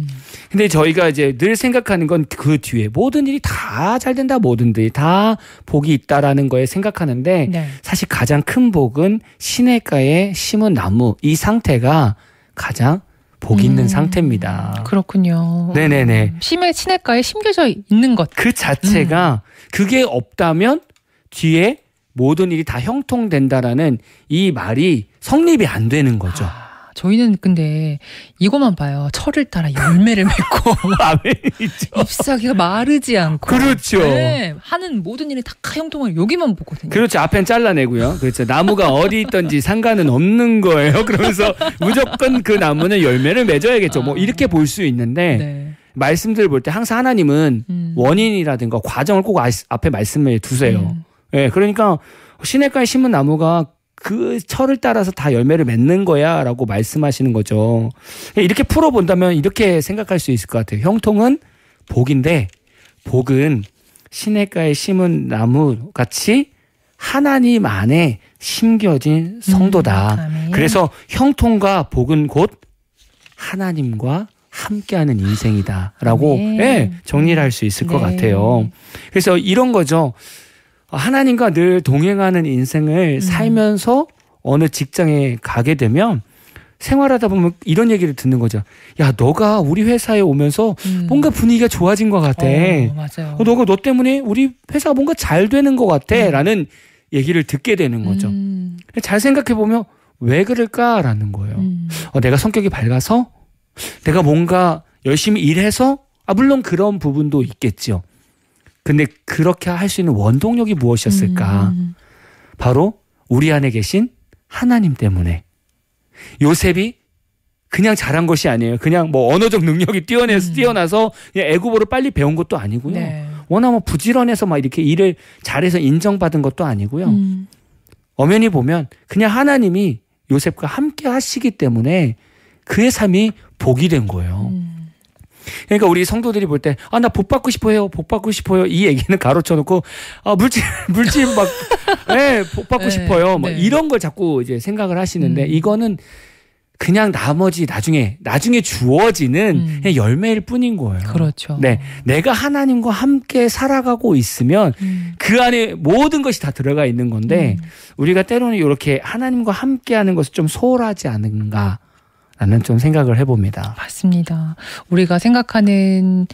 근데 저희가 이제 늘 생각하는 건 그 뒤에 모든 일이 다 잘 된다, 모든 일이 다 복이 있다라는 거에 생각하는데 네. 사실 가장 큰 복은 시냇가에 심은 나무 이 상태가 가장 복 있는 상태입니다. 그렇군요. 네네네. 시냇가에 심겨져 있는 것. 그 자체가 그게 없다면 뒤에 모든 일이 다 형통된다라는 이 말이 성립이 안 되는 거죠. 저희는 근데 이것만 봐요. 철을 따라 열매를 맺고 아멘이죠. 잎사귀가 마르지 않고 그렇죠. 네, 하는 모든 일이 다 형통을 여기만 보거든요. 그렇죠. 앞엔 잘라내고요. 그렇죠. 나무가 어디 있든지 상관은 없는 거예요. 그러면서 무조건 그 나무는 열매를 맺어야겠죠. 뭐 이렇게 볼 수 있는데 네. 말씀들을 볼 때 항상 하나님은 원인이라든가 과정을 꼭 앞에 말씀해 두세요. 예, 그러니까 시냇가에 심은 나무가 그 철을 따라서 다 열매를 맺는 거야 라고 말씀하시는 거죠. 이렇게 풀어본다면 이렇게 생각할 수 있을 것 같아요. 형통은 복인데 복은 시냇가에 심은 나무 같이 하나님 안에 심겨진 성도다. 아멘. 그래서 형통과 복은 곧 하나님과 함께하는 인생이다라고 아멘. 예, 정리를 할 수 있을 것 네. 같아요. 그래서 이런 거죠. 하나님과 늘 동행하는 인생을 살면서 어느 직장에 가게 되면 생활하다 보면 이런 얘기를 듣는 거죠. 야, 너가 우리 회사에 오면서 뭔가 분위기가 좋아진 것 같아. 맞아요. 너 때문에 우리 회사가 뭔가 잘 되는 것 같아. 라는 얘기를 듣게 되는 거죠. 잘 생각해 보면 왜 그럴까라는 거예요. 내가 성격이 밝아서? 내가 뭔가 열심히 일해서? 물론 그런 부분도 있겠죠. 근데 그렇게 할 수 있는 원동력이 무엇이었을까? 바로 우리 안에 계신 하나님 때문에. 요셉이 그냥 잘한 것이 아니에요. 그냥 뭐 언어적 능력이 뛰어나서 그냥 애국어를 빨리 배운 것도 아니고요. 네. 워낙 뭐 부지런해서 막 이렇게 일을 잘해서 인정받은 것도 아니고요. 엄연히 보면 그냥 하나님이 요셉과 함께 하시기 때문에 그의 삶이 복이 된 거예요. 그러니까 우리 성도들이 볼 때 나 복 받고 싶어요. 복 받고 싶어요. 이 얘기는 가로쳐 놓고 물질 막 복 받고 싶어요. 뭐 이런 걸 자꾸 이제 생각을 하시는데 이거는 그냥 나중에 주어지는 그냥 열매일 뿐인 거예요. 그렇죠. 네, 내가 하나님과 함께 살아가고 있으면 그 안에 모든 것이 다 들어가 있는 건데 우리가 때로는 이렇게 하나님과 함께하는 것을 좀 소홀하지 않은가? 라는 좀 생각을 해봅니다. 맞습니다. 우리가 생각하는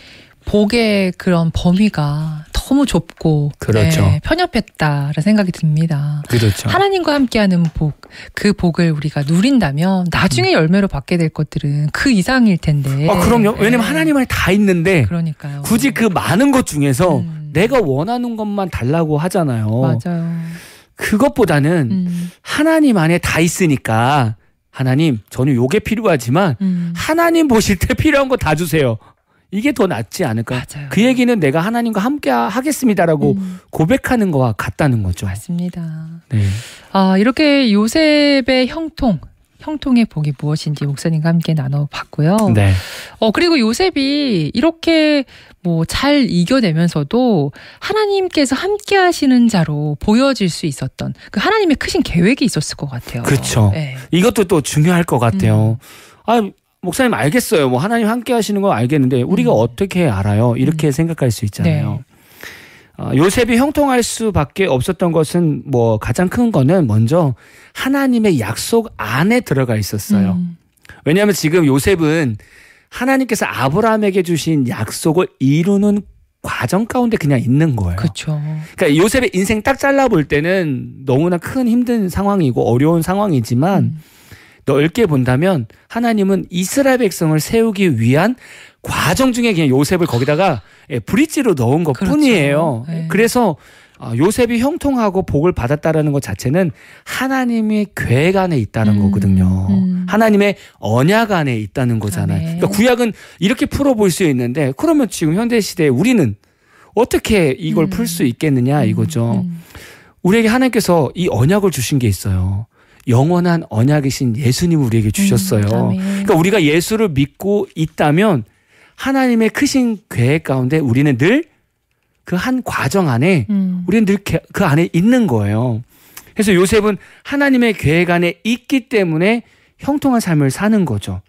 복의 그런 범위가 너무 좁고 그렇죠. 네, 편협했다라는 생각이 듭니다. 그렇죠. 하나님과 함께하는 복, 그 복을 우리가 누린다면 나중에 열매로 받게 될 것들은 그 이상일 텐데. 그럼요. 왜냐면 하나님 안에 다 있는데 그러니까요. 굳이 그 많은 것 중에서 내가 원하는 것만 달라고 하잖아요. 맞아요. 그것보다는 하나님 안에 다 있으니까 하나님, 저는 요게 필요하지만 하나님 보실 때 필요한 거 다 주세요. 이게 더 낫지 않을까요? 맞아요. 그 얘기는 내가 하나님과 함께 하겠습니다라고 고백하는 거와 같다는 거죠. 맞습니다. 네. 이렇게 요셉의 형통의 복이 무엇인지 목사님과 함께 나눠봤고요. 네. 그리고 요셉이 이렇게 뭐 잘 이겨내면서도 하나님께서 함께 하시는 자로 보여질 수 있었던 그 하나님의 크신 계획이 있었을 것 같아요. 그렇죠. 네. 이것도 또 중요할 것 같아요. 목사님 알겠어요. 뭐 하나님 함께 하시는 거 알겠는데 우리가 어떻게 알아요? 이렇게 생각할 수 있잖아요. 네. 요셉이 형통할 수밖에 없었던 것은 뭐 가장 큰 거는 먼저 하나님의 약속 안에 들어가 있었어요. 왜냐하면 지금 요셉은 하나님께서 아브라함에게 주신 약속을 이루는 과정 가운데 그냥 있는 거예요. 그렇죠. 그러니까 요셉의 인생 딱 잘라볼 때는 너무나 큰 힘든 상황이고 어려운 상황이지만 넓게 본다면 하나님은 이스라엘 백성을 세우기 위한 과정 중에 그냥 요셉을 거기다가 브릿지로 넣은 것 그렇죠. 뿐이에요. 네. 그래서 요셉이 형통하고 복을 받았다라는 것 자체는 하나님의 계획 안에 있다는 거거든요. 하나님의 언약 안에 있다는 거잖아요. 그러니까 구약은 이렇게 풀어볼 수 있는데 그러면 지금 현대시대에 우리는 어떻게 이걸 풀 수 있겠느냐 이거죠. 우리에게 하나님께서 이 언약을 주신 게 있어요. 영원한 언약이신 예수님을 우리에게 주셨어요. 그러니까 우리가 예수를 믿고 있다면 하나님의 크신 계획 가운데 우리는 늘 그 한 과정 안에 우리는 늘 그 안에 있는 거예요. 그래서 요셉은 하나님의 계획 안에 있기 때문에 형통한 삶을 사는 거죠.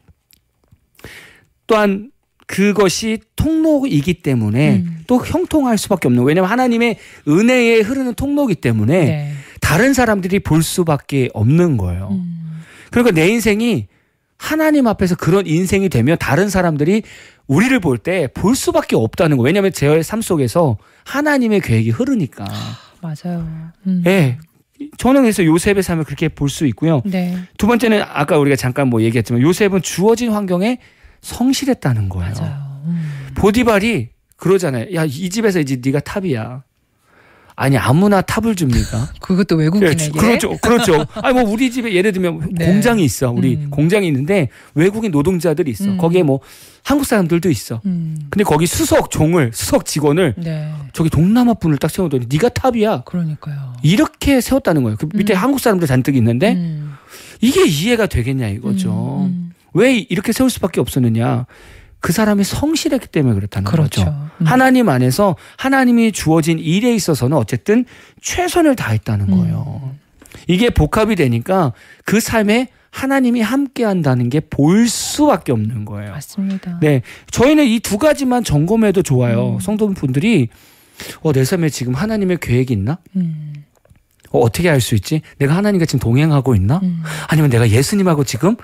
또한 그것이 통로이기 때문에 또 형통할 수밖에 없는 거예요. 왜냐하면 하나님의 은혜에 흐르는 통로이기 때문에 네. 다른 사람들이 볼 수밖에 없는 거예요. 그러니까 내 인생이 하나님 앞에서 그런 인생이 되면 다른 사람들이 우리를 볼 때 볼 수밖에 없다는 거예요. 왜냐하면 제 삶 속에서 하나님의 계획이 흐르니까. 맞아요. 네. 저는 그래서 요셉의 삶을 그렇게 볼 수 있고요. 네. 두 번째는 아까 우리가 잠깐 뭐 얘기했지만 요셉은 주어진 환경에 성실했다는 거예요. 맞아요. 보디발이 그러잖아요. 야, 이 집에서 이제 네가 탑이야. 아니 아무나 탑을 줍니까? 그것도 외국인에게. 그렇죠. 아니 뭐 우리 집에 예를 들면 네. 공장이 있어. 우리 공장이 있는데 외국인 노동자들이 있어. 거기에 뭐 한국 사람들도 있어. 근데 거기 수석 직원을 네. 저기 동남아 분을 딱 세우더니 네가 탑이야. 그러니까요. 이렇게 세웠다는 거예요. 그 밑에 한국 사람들 잔뜩 있는데 이게 이해가 되겠냐 이거죠. 왜 이렇게 세울 수밖에 없었느냐. 그 사람이 성실했기 때문에 그렇다는 그렇죠. 거죠. 하나님 안에서 하나님이 주어진 일에 있어서는 어쨌든 최선을 다했다는 거예요. 이게 복합이 되니까 그 삶에 하나님이 함께한다는 게 볼 수밖에 없는 거예요. 맞습니다. 네, 저희는 이 두 가지만 점검해도 좋아요. 성도분들이 내 삶에 지금 하나님의 계획이 있나? 어떻게 할 수 있지? 내가 하나님과 지금 동행하고 있나? 아니면 내가 예수님하고 지금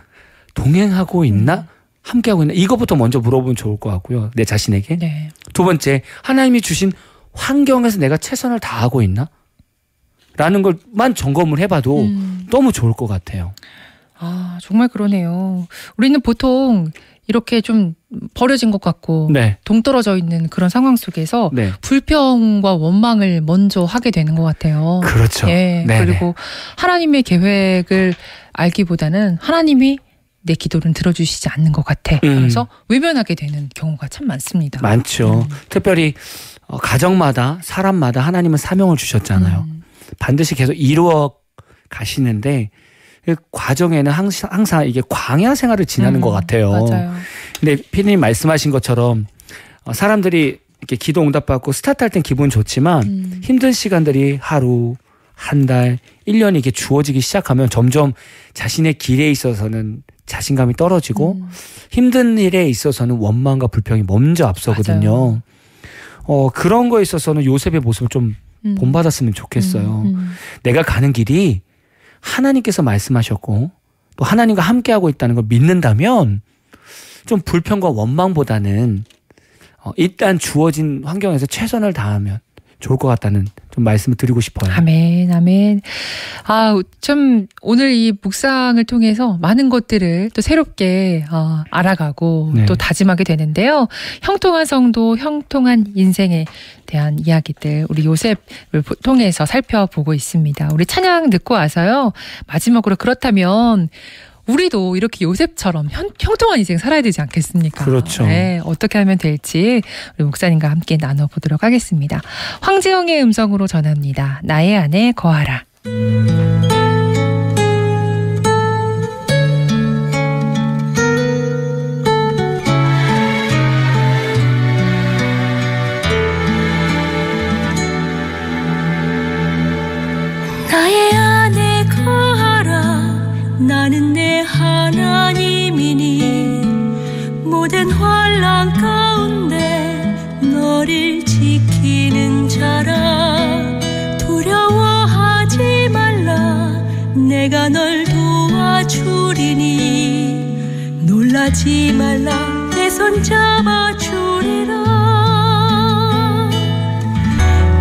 동행하고 있나? 함께하고 있나? 이것부터 먼저 물어보면 좋을 것 같고요. 내 자신에게. 네. 두 번째, 하나님이 주신 환경에서 내가 최선을 다하고 있나? 라는 걸만 점검을 해봐도 너무 좋을 것 같아요. 아, 정말 그러네요. 우리는 보통 이렇게 좀 버려진 것 같고 네. 동떨어져 있는 그런 상황 속에서 네. 불평과 원망을 먼저 하게 되는 것 같아요. 그렇죠. 예, 네네. 그리고 하나님의 계획을 알기보다는 하나님이 내 기도를 들어주시지 않는 것 같아. 그래서 외면하게 되는 경우가 참 많습니다. 많죠. 특별히 가정마다 사람마다 하나님은 사명을 주셨잖아요. 반드시 계속 이루어 가시는데 그 과정에는 항상 이게 광야 생활을 지나는 것 같아요. 맞아요. 근데 피디님 말씀하신 것처럼 사람들이 이렇게 기도 응답받고 스타트할 땐 기분 좋지만 힘든 시간들이 하루, 한 달, 1년이 이렇게 주어지기 시작하면 점점 자신의 길에 있어서는 자신감이 떨어지고 힘든 일에 있어서는 원망과 불평이 먼저 앞서거든요. 그런 거에 있어서는 요셉의 모습을 좀 본받았으면 좋겠어요. 내가 가는 길이 하나님께서 말씀하셨고 또 하나님과 함께하고 있다는 걸 믿는다면 좀 불평과 원망보다는 일단 주어진 환경에서 최선을 다하면 좋을 것 같다는 좀 말씀을 드리고 싶어요. 아멘, 아멘. 아, 좀 오늘 이 묵상을 통해서 많은 것들을 또 새롭게 알아가고 네. 또 다짐하게 되는데요. 형통한 성도, 형통한 인생에 대한 이야기들 우리 요셉을 통해서 살펴보고 있습니다. 우리 찬양 듣고 와서요. 마지막으로 그렇다면 우리도 이렇게 요셉처럼 형통한 인생 살아야 되지 않겠습니까? 그렇죠. 네, 어떻게 하면 될지 우리 목사님과 함께 나눠보도록 하겠습니다. 황재영의 음성으로 전합니다. 나의 안에 거하라. 나의 안에 거하라. 나는 내 하나님이니 모든 환난 가운데 너를 지키는 자라. 두려워하지 말라. 내가 널 도와주리니 놀라지 말라. 내 손 잡아주리라.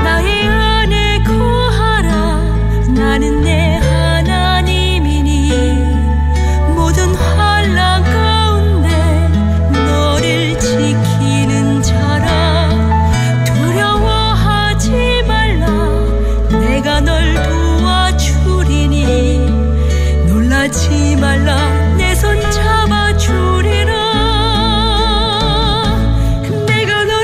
나의 안에 거하라. 나는 내 하나님이니 모든 환난 가운데 너를 지키는 자라. 두려워하지 말라. 내가 널 도와주리니 놀라지 말라. 내 손 잡아주리라. 내가 널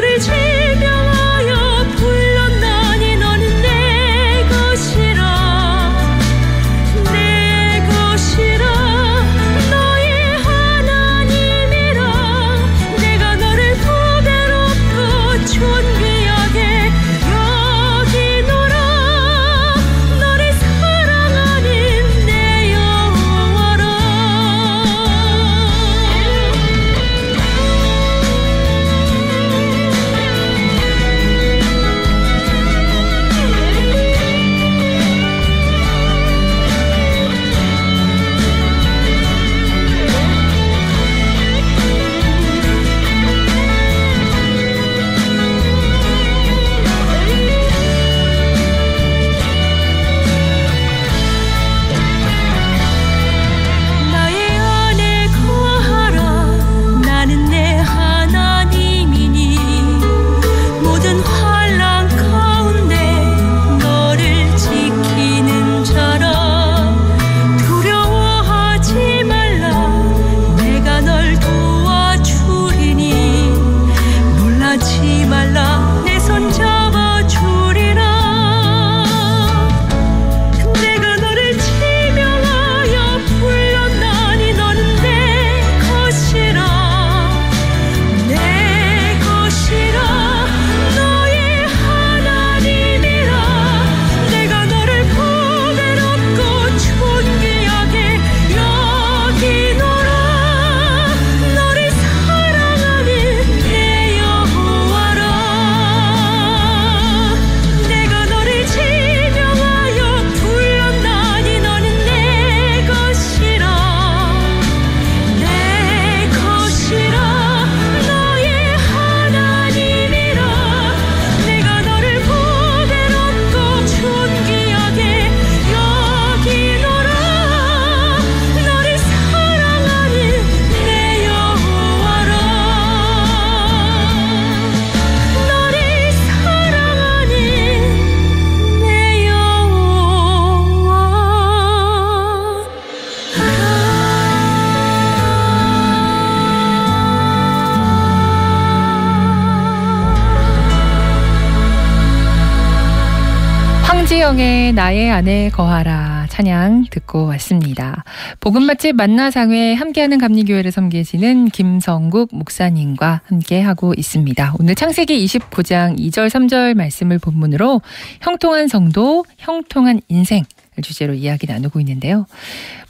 김수영의 나의 안에 거하라 찬양 듣고 왔습니다. 복음 맛집 만나상회 함께하는 감리교회를 섬기시는 김성국 목사님과 함께하고 있습니다. 오늘 창세기 29장 2절 3절 말씀을 본문으로 형통한 성도, 형통한 인생 주제로 이야기 나누고 있는데요.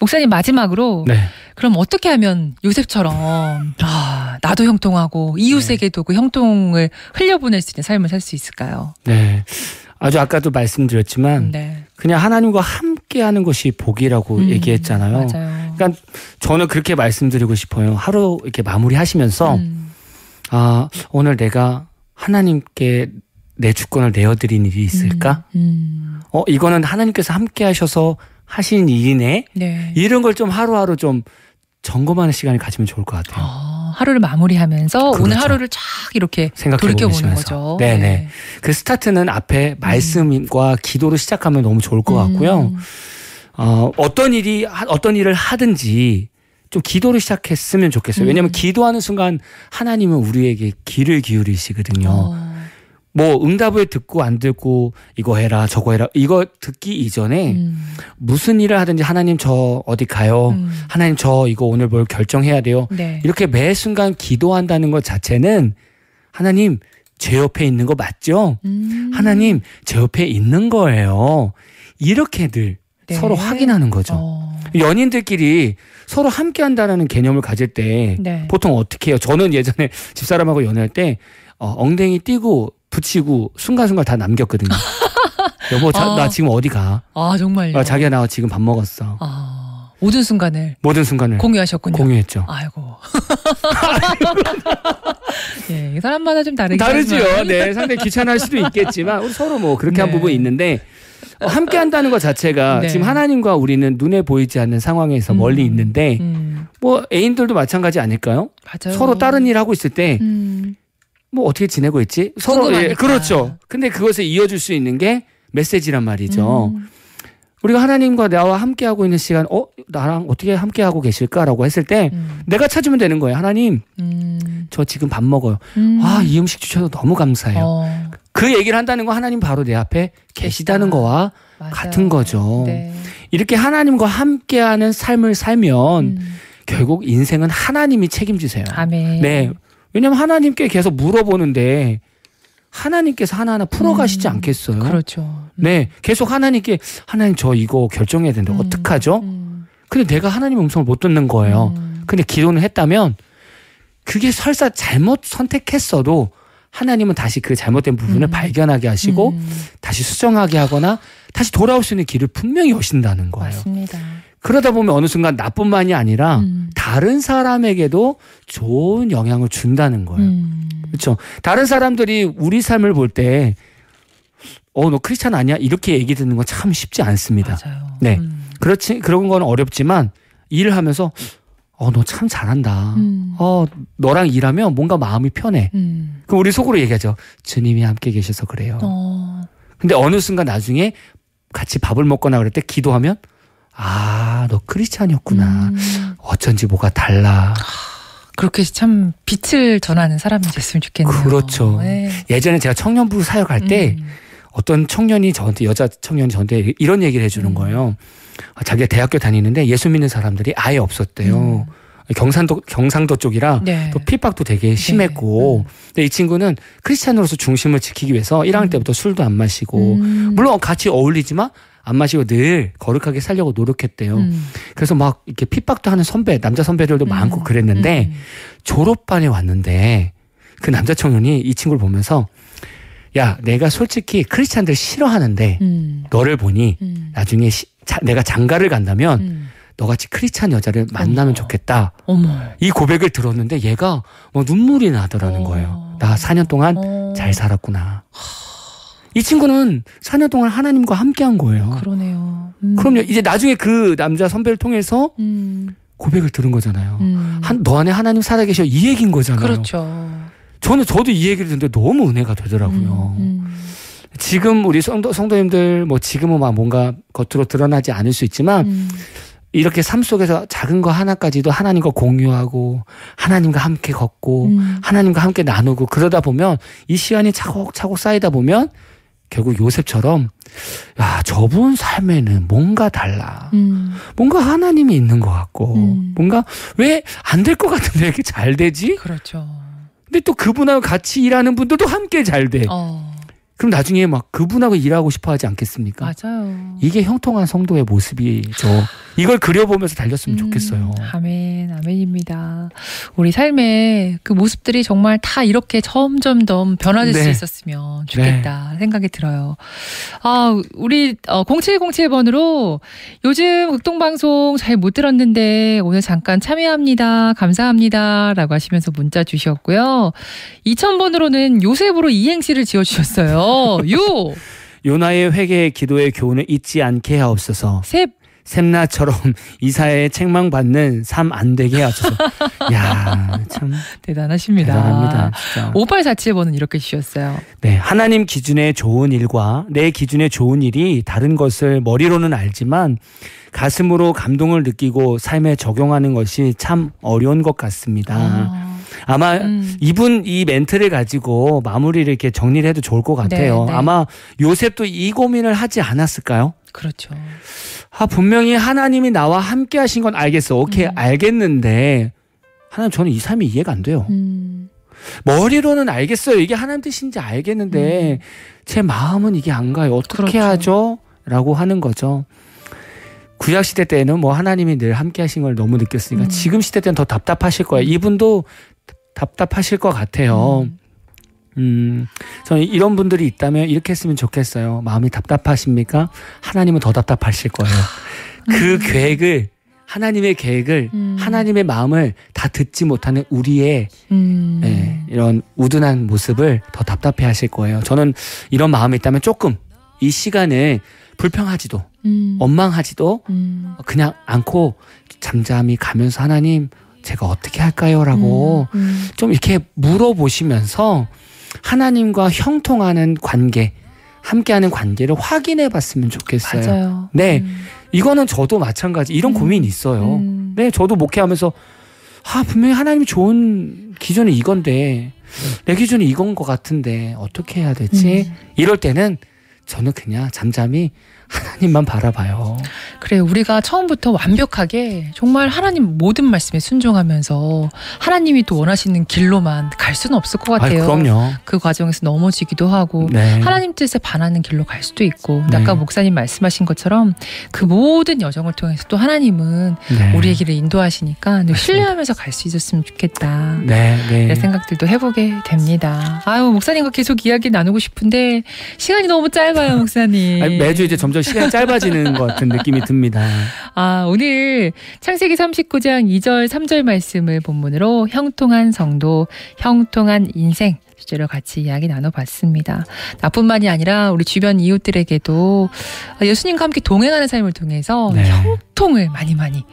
목사님 마지막으로 네. 그럼 어떻게 하면 요셉처럼 나도 형통하고 이웃에게도 그 형통을 흘려보낼 수 있는 삶을 살 수 있을까요? 네. 아주 아까도 말씀드렸지만 네. 그냥 하나님과 함께하는 것이 복이라고 얘기했잖아요. 맞아요. 그러니까 저는 그렇게 말씀드리고 싶어요. 하루 이렇게 마무리하시면서 오늘 내가 하나님께 내 주권을 내어드린 일이 있을까? 이거는 하나님께서 함께 하셔서 하신 일이네. 네. 이런 걸 좀 하루하루 좀 점검하는 시간을 가지면 좋을 것 같아요. 하루를 마무리하면서 그렇죠. 오늘 하루를 쫙 이렇게 돌이켜보는 거죠. 네네. 네. 그 스타트는 앞에 말씀과 기도로 시작하면 너무 좋을 것 같고요. 어떤 일을 하든지 좀 기도로 시작했으면 좋겠어요. 왜냐하면 기도하는 순간 하나님은 우리에게 귀를 기울이시거든요. 뭐 응답을 듣고 안 듣고 이거 해라 저거 해라 이거 듣기 이전에 무슨 일을 하든지 하나님 저 어디 가요. 하나님 저 이거 오늘 뭘 결정해야 돼요. 네. 이렇게 매 순간 기도한다는 것 자체는 하나님 제 옆에 있는 거 맞죠? 하나님 제 옆에 있는 거예요. 이렇게 늘 네. 서로 확인하는 거죠. 연인들끼리 서로 함께 한다는 개념을 가질 때 네. 보통 어떻게 해요? 저는 예전에 집사람하고 연애할 때 엉덩이 띄고 붙이고 순간순간 다 남겼거든요. 여보 나 지금 어디 가? 정말요? 자기야 나 지금 밥 먹었어. 모든 순간을 공유하셨군요. 공유했죠. 아이고. 네, 사람마다 좀 다르죠. 네, 상당히 귀찮아할 수도 있겠지만 우리 서로 뭐 그렇게 한 네. 부분이 있는데 함께 한다는 것 자체가 네. 지금 하나님과 우리는 눈에 보이지 않는 상황에서 멀리 있는데 뭐 애인들도 마찬가지 아닐까요? 맞아요. 서로 다른 일 하고 있을 때 뭐 어떻게 지내고 있지? 서로 그렇죠. 근데 그것을 이어줄 수 있는 게 메시지란 말이죠. 우리가 하나님과 나와 함께하고 있는 시간 나랑 어떻게 함께하고 계실까라고 했을 때 내가 찾으면 되는 거예요. 하나님 저 지금 밥 먹어요. 이 음식 주셔서 너무 감사해요. 그 얘기를 한다는 건 하나님 바로 내 앞에 계시다는 거와 맞아요. 같은 거죠. 네. 이렇게 하나님과 함께하는 삶을 살면 결국 인생은 하나님이 책임지세요. 아멘. 네. 왜냐하면 하나님께 계속 물어보는데 하나님께서 하나하나 풀어가시지 않겠어요? 그렇죠. 네. 계속 하나님께 하나님 저 이거 결정해야 되는데 어떡하죠? 근데 내가 하나님의 음성을 못 듣는 거예요. 근데 기도는 했다면 그게 설사 잘못 선택했어도 하나님은 다시 그 잘못된 부분을 발견하게 하시고 다시 수정하게 하거나 다시 돌아올 수 있는 길을 분명히 여신다는 거예요. 맞습니다. 그러다 보면 어느 순간 나뿐만이 아니라 다른 사람에게도 좋은 영향을 준다는 거예요. 그렇죠. 다른 사람들이 우리 삶을 볼 때 너 크리스찬 아니야? 이렇게 얘기 듣는 건 참 쉽지 않습니다. 맞아요. 네. 그런 건 어렵지만 일을 하면서 너 참 잘한다. 너랑 일하면 뭔가 마음이 편해. 그럼 우리 속으로 얘기하죠. 주님이 함께 계셔서 그래요. 근데 어느 순간 나중에 같이 밥을 먹거나 그럴 때 기도하면 너 크리스찬이었구나. 어쩐지 뭐가 달라. 그렇게 참 빛을 전하는 사람이 됐으면 좋겠네요. 그렇죠. 네. 예전에 제가 청년부 사역할 때 어떤 청년이 여자 청년이 저한테 이런 얘기를 해주는 거예요. 자기가 대학교 다니는데 예수 믿는 사람들이 아예 없었대요. 경상도 쪽이라 네. 또 핍박도 되게 심했고 근데 이 친구는 크리스찬으로서 중심을 지키기 위해서 1학년 때부터 술도 안 마시고 물론 같이 어울리지만 안 마시고 늘 거룩하게 살려고 노력했대요. 그래서 막 이렇게 핍박도 하는 남자 선배들도 많고 그랬는데 졸업반에 왔는데 그 남자 청년이 이 친구를 보면서 야 내가 솔직히 크리스찬들 싫어하는데 너를 보니 나중에 내가 장가를 간다면 너같이 크리스찬 여자를 만나면 좋겠다. 이 고백을 들었는데 얘가 눈물이 나더라는 거예요. 나 4년 동안 잘 살았구나. 이 친구는 4년 동안 하나님과 함께한 거예요. 그러네요. 그럼요. 이제 나중에 그 남자 선배를 통해서 고백을 들은 거잖아요. 너 안에 하나님 살아계셔 이 얘기인 거잖아요. 그렇죠. 저도 이 얘기를 듣는데 너무 은혜가 되더라고요. 지금 우리 성도님들 지금은 막 뭔가 겉으로 드러나지 않을 수 있지만 이렇게 삶 속에서 작은 거 하나까지도 하나님과 공유하고 하나님과 함께 걷고 하나님과 함께 나누고 그러다 보면 이 시간이 차곡차곡 쌓이다 보면 결국 요셉처럼 야, 저분 삶에는 뭔가 달라. 뭔가 하나님이 있는 것 같고 뭔가 왜 안 될 것 같은데 왜 이렇게 잘 되지? 그렇죠. 근데 또 그분하고 같이 일하는 분들도 함께 잘 돼. 그럼 나중에 막 그분하고 일하고 싶어 하지 않겠습니까? 맞아요. 이게 형통한 성도의 모습이죠. 이걸 그려보면서 달렸으면 좋겠어요. 아멘, 아멘입니다. 우리 삶의 그 모습들이 정말 다 이렇게 점점점 변화될 수 있었으면 좋겠다 생각이 들어요. 우리 0707번으로 요즘 극동방송 잘 못 들었는데 오늘 잠깐 참여합니다. 감사합니다. 라고 하시면서 문자 주셨고요. 2000번으로는 요셉으로 이행시를 지어주셨어요. 요나의 회개의 기도의 교훈을 잊지 않게 하옵소서. 샘나처럼 이사야의 책망받는 삶 안 되게 하옵소서. 야, 참 대단하십니다. 대단합니다. 진짜. 5847번은 이렇게 주셨어요. 네, 하나님 기준의 좋은 일과 내 기준의 좋은 일이 다른 것을 머리로는 알지만 가슴으로 감동을 느끼고 삶에 적용하는 것이 참 어려운 것 같습니다. 아마 이분 이 멘트를 가지고 마무리를 이렇게 정리를 해도 좋을 것 같아요. 네. 아마 요셉도 이 고민을 하지 않았을까요? 그렇죠. 분명히 하나님이 나와 함께 하신 건 알겠어. 오케이, 알겠는데 하나님 저는 이 삶이 이해가 안 돼요. 머리로는 알겠어요. 이게 하나님 뜻인지 알겠는데 제 마음은 이게 안 가요. 어떻게 하죠? 라고 하는 거죠. 구약시대 때는 뭐 하나님이 늘 함께 하신 걸 너무 느꼈으니까 지금 시대 때는 더 답답하실 거예요. 이분도 답답하실 것 같아요. 저는 이런 분들이 있다면 이렇게 했으면 좋겠어요. 마음이 답답하십니까? 하나님은 더 답답하실 거예요. 그 계획을, 하나님의 계획을, 하나님의 마음을 다 듣지 못하는 우리의 이런 우둔한 모습을 더 답답해 하실 거예요. 저는 이런 마음이 있다면 조금 이 시간에 불평하지도 원망하지도 그냥 않고 잠잠히 가면서 하나님 제가 어떻게 할까요? 라고 좀 이렇게 물어보시면서 하나님과 형통하는 관계, 함께하는 관계를 확인해 봤으면 좋겠어요. 맞아요. 네, 이거는 저도 마찬가지 이런 고민이 있어요. 네, 저도 목회하면서 분명히 하나님이 좋은 기준이 이건데 내 기준이 이건 것 같은데 어떻게 해야 되지? 이럴 때는 저는 그냥 잠잠히 하나님만 바라봐요. 그래, 우리가 처음부터 완벽하게 정말 하나님 모든 말씀에 순종하면서 하나님이 또 원하시는 길로만 갈 수는 없을 것 같아요. 그럼요. 그 과정에서 넘어지기도 하고 하나님 뜻에 반하는 길로 갈 수도 있고 아까 목사님 말씀하신 것처럼 그 모든 여정을 통해서 또 하나님은 우리의 길을 인도하시니까 신뢰하면서 갈 수 있었으면 좋겠다. 이런 생각들도 해보게 됩니다. 목사님과 계속 이야기 나누고 싶은데 시간이 너무 짧아요, 목사님. 매주 이제 점점 시간이 짧아지는 것 같은 느낌이 듭니다. 오늘 창세기 39장 2절 3절 말씀을 본문으로 형통한 성도, 형통한 인생 주제로 같이 이야기 나눠봤습니다. 나뿐만이 아니라 우리 주변 이웃들에게도 예수님과 함께 동행하는 삶을 통해서 형통을 많이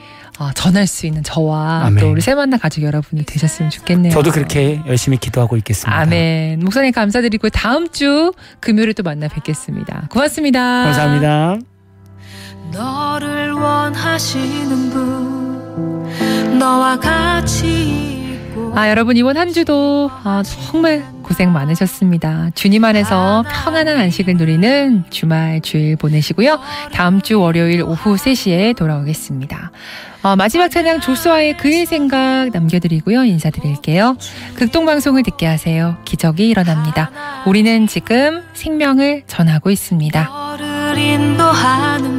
전할 수 있는 저와 아멘. 또 우리 세만나 가족 여러분들 되셨으면 좋겠네요. 저도 그렇게 열심히 기도하고 있겠습니다. 아멘. 목사님 감사드리고 다음 주 금요일에 또 만나 뵙겠습니다. 고맙습니다. 감사합니다. 너를 원하시는 분 너와 같이 있고 여러분 이번 한 주도 정말 고생 많으셨습니다. 주님 안에서 편안한 안식을 누리는 주일 보내시고요. 다음 주 월요일 오후 3시에 돌아오겠습니다. 마지막 찬양 조수아의 그의 생각 남겨드리고요. 인사드릴게요. 극동방송을 듣게 하세요. 기적이 일어납니다. 우리는 지금 생명을 전하고 있습니다. 너를 인도하는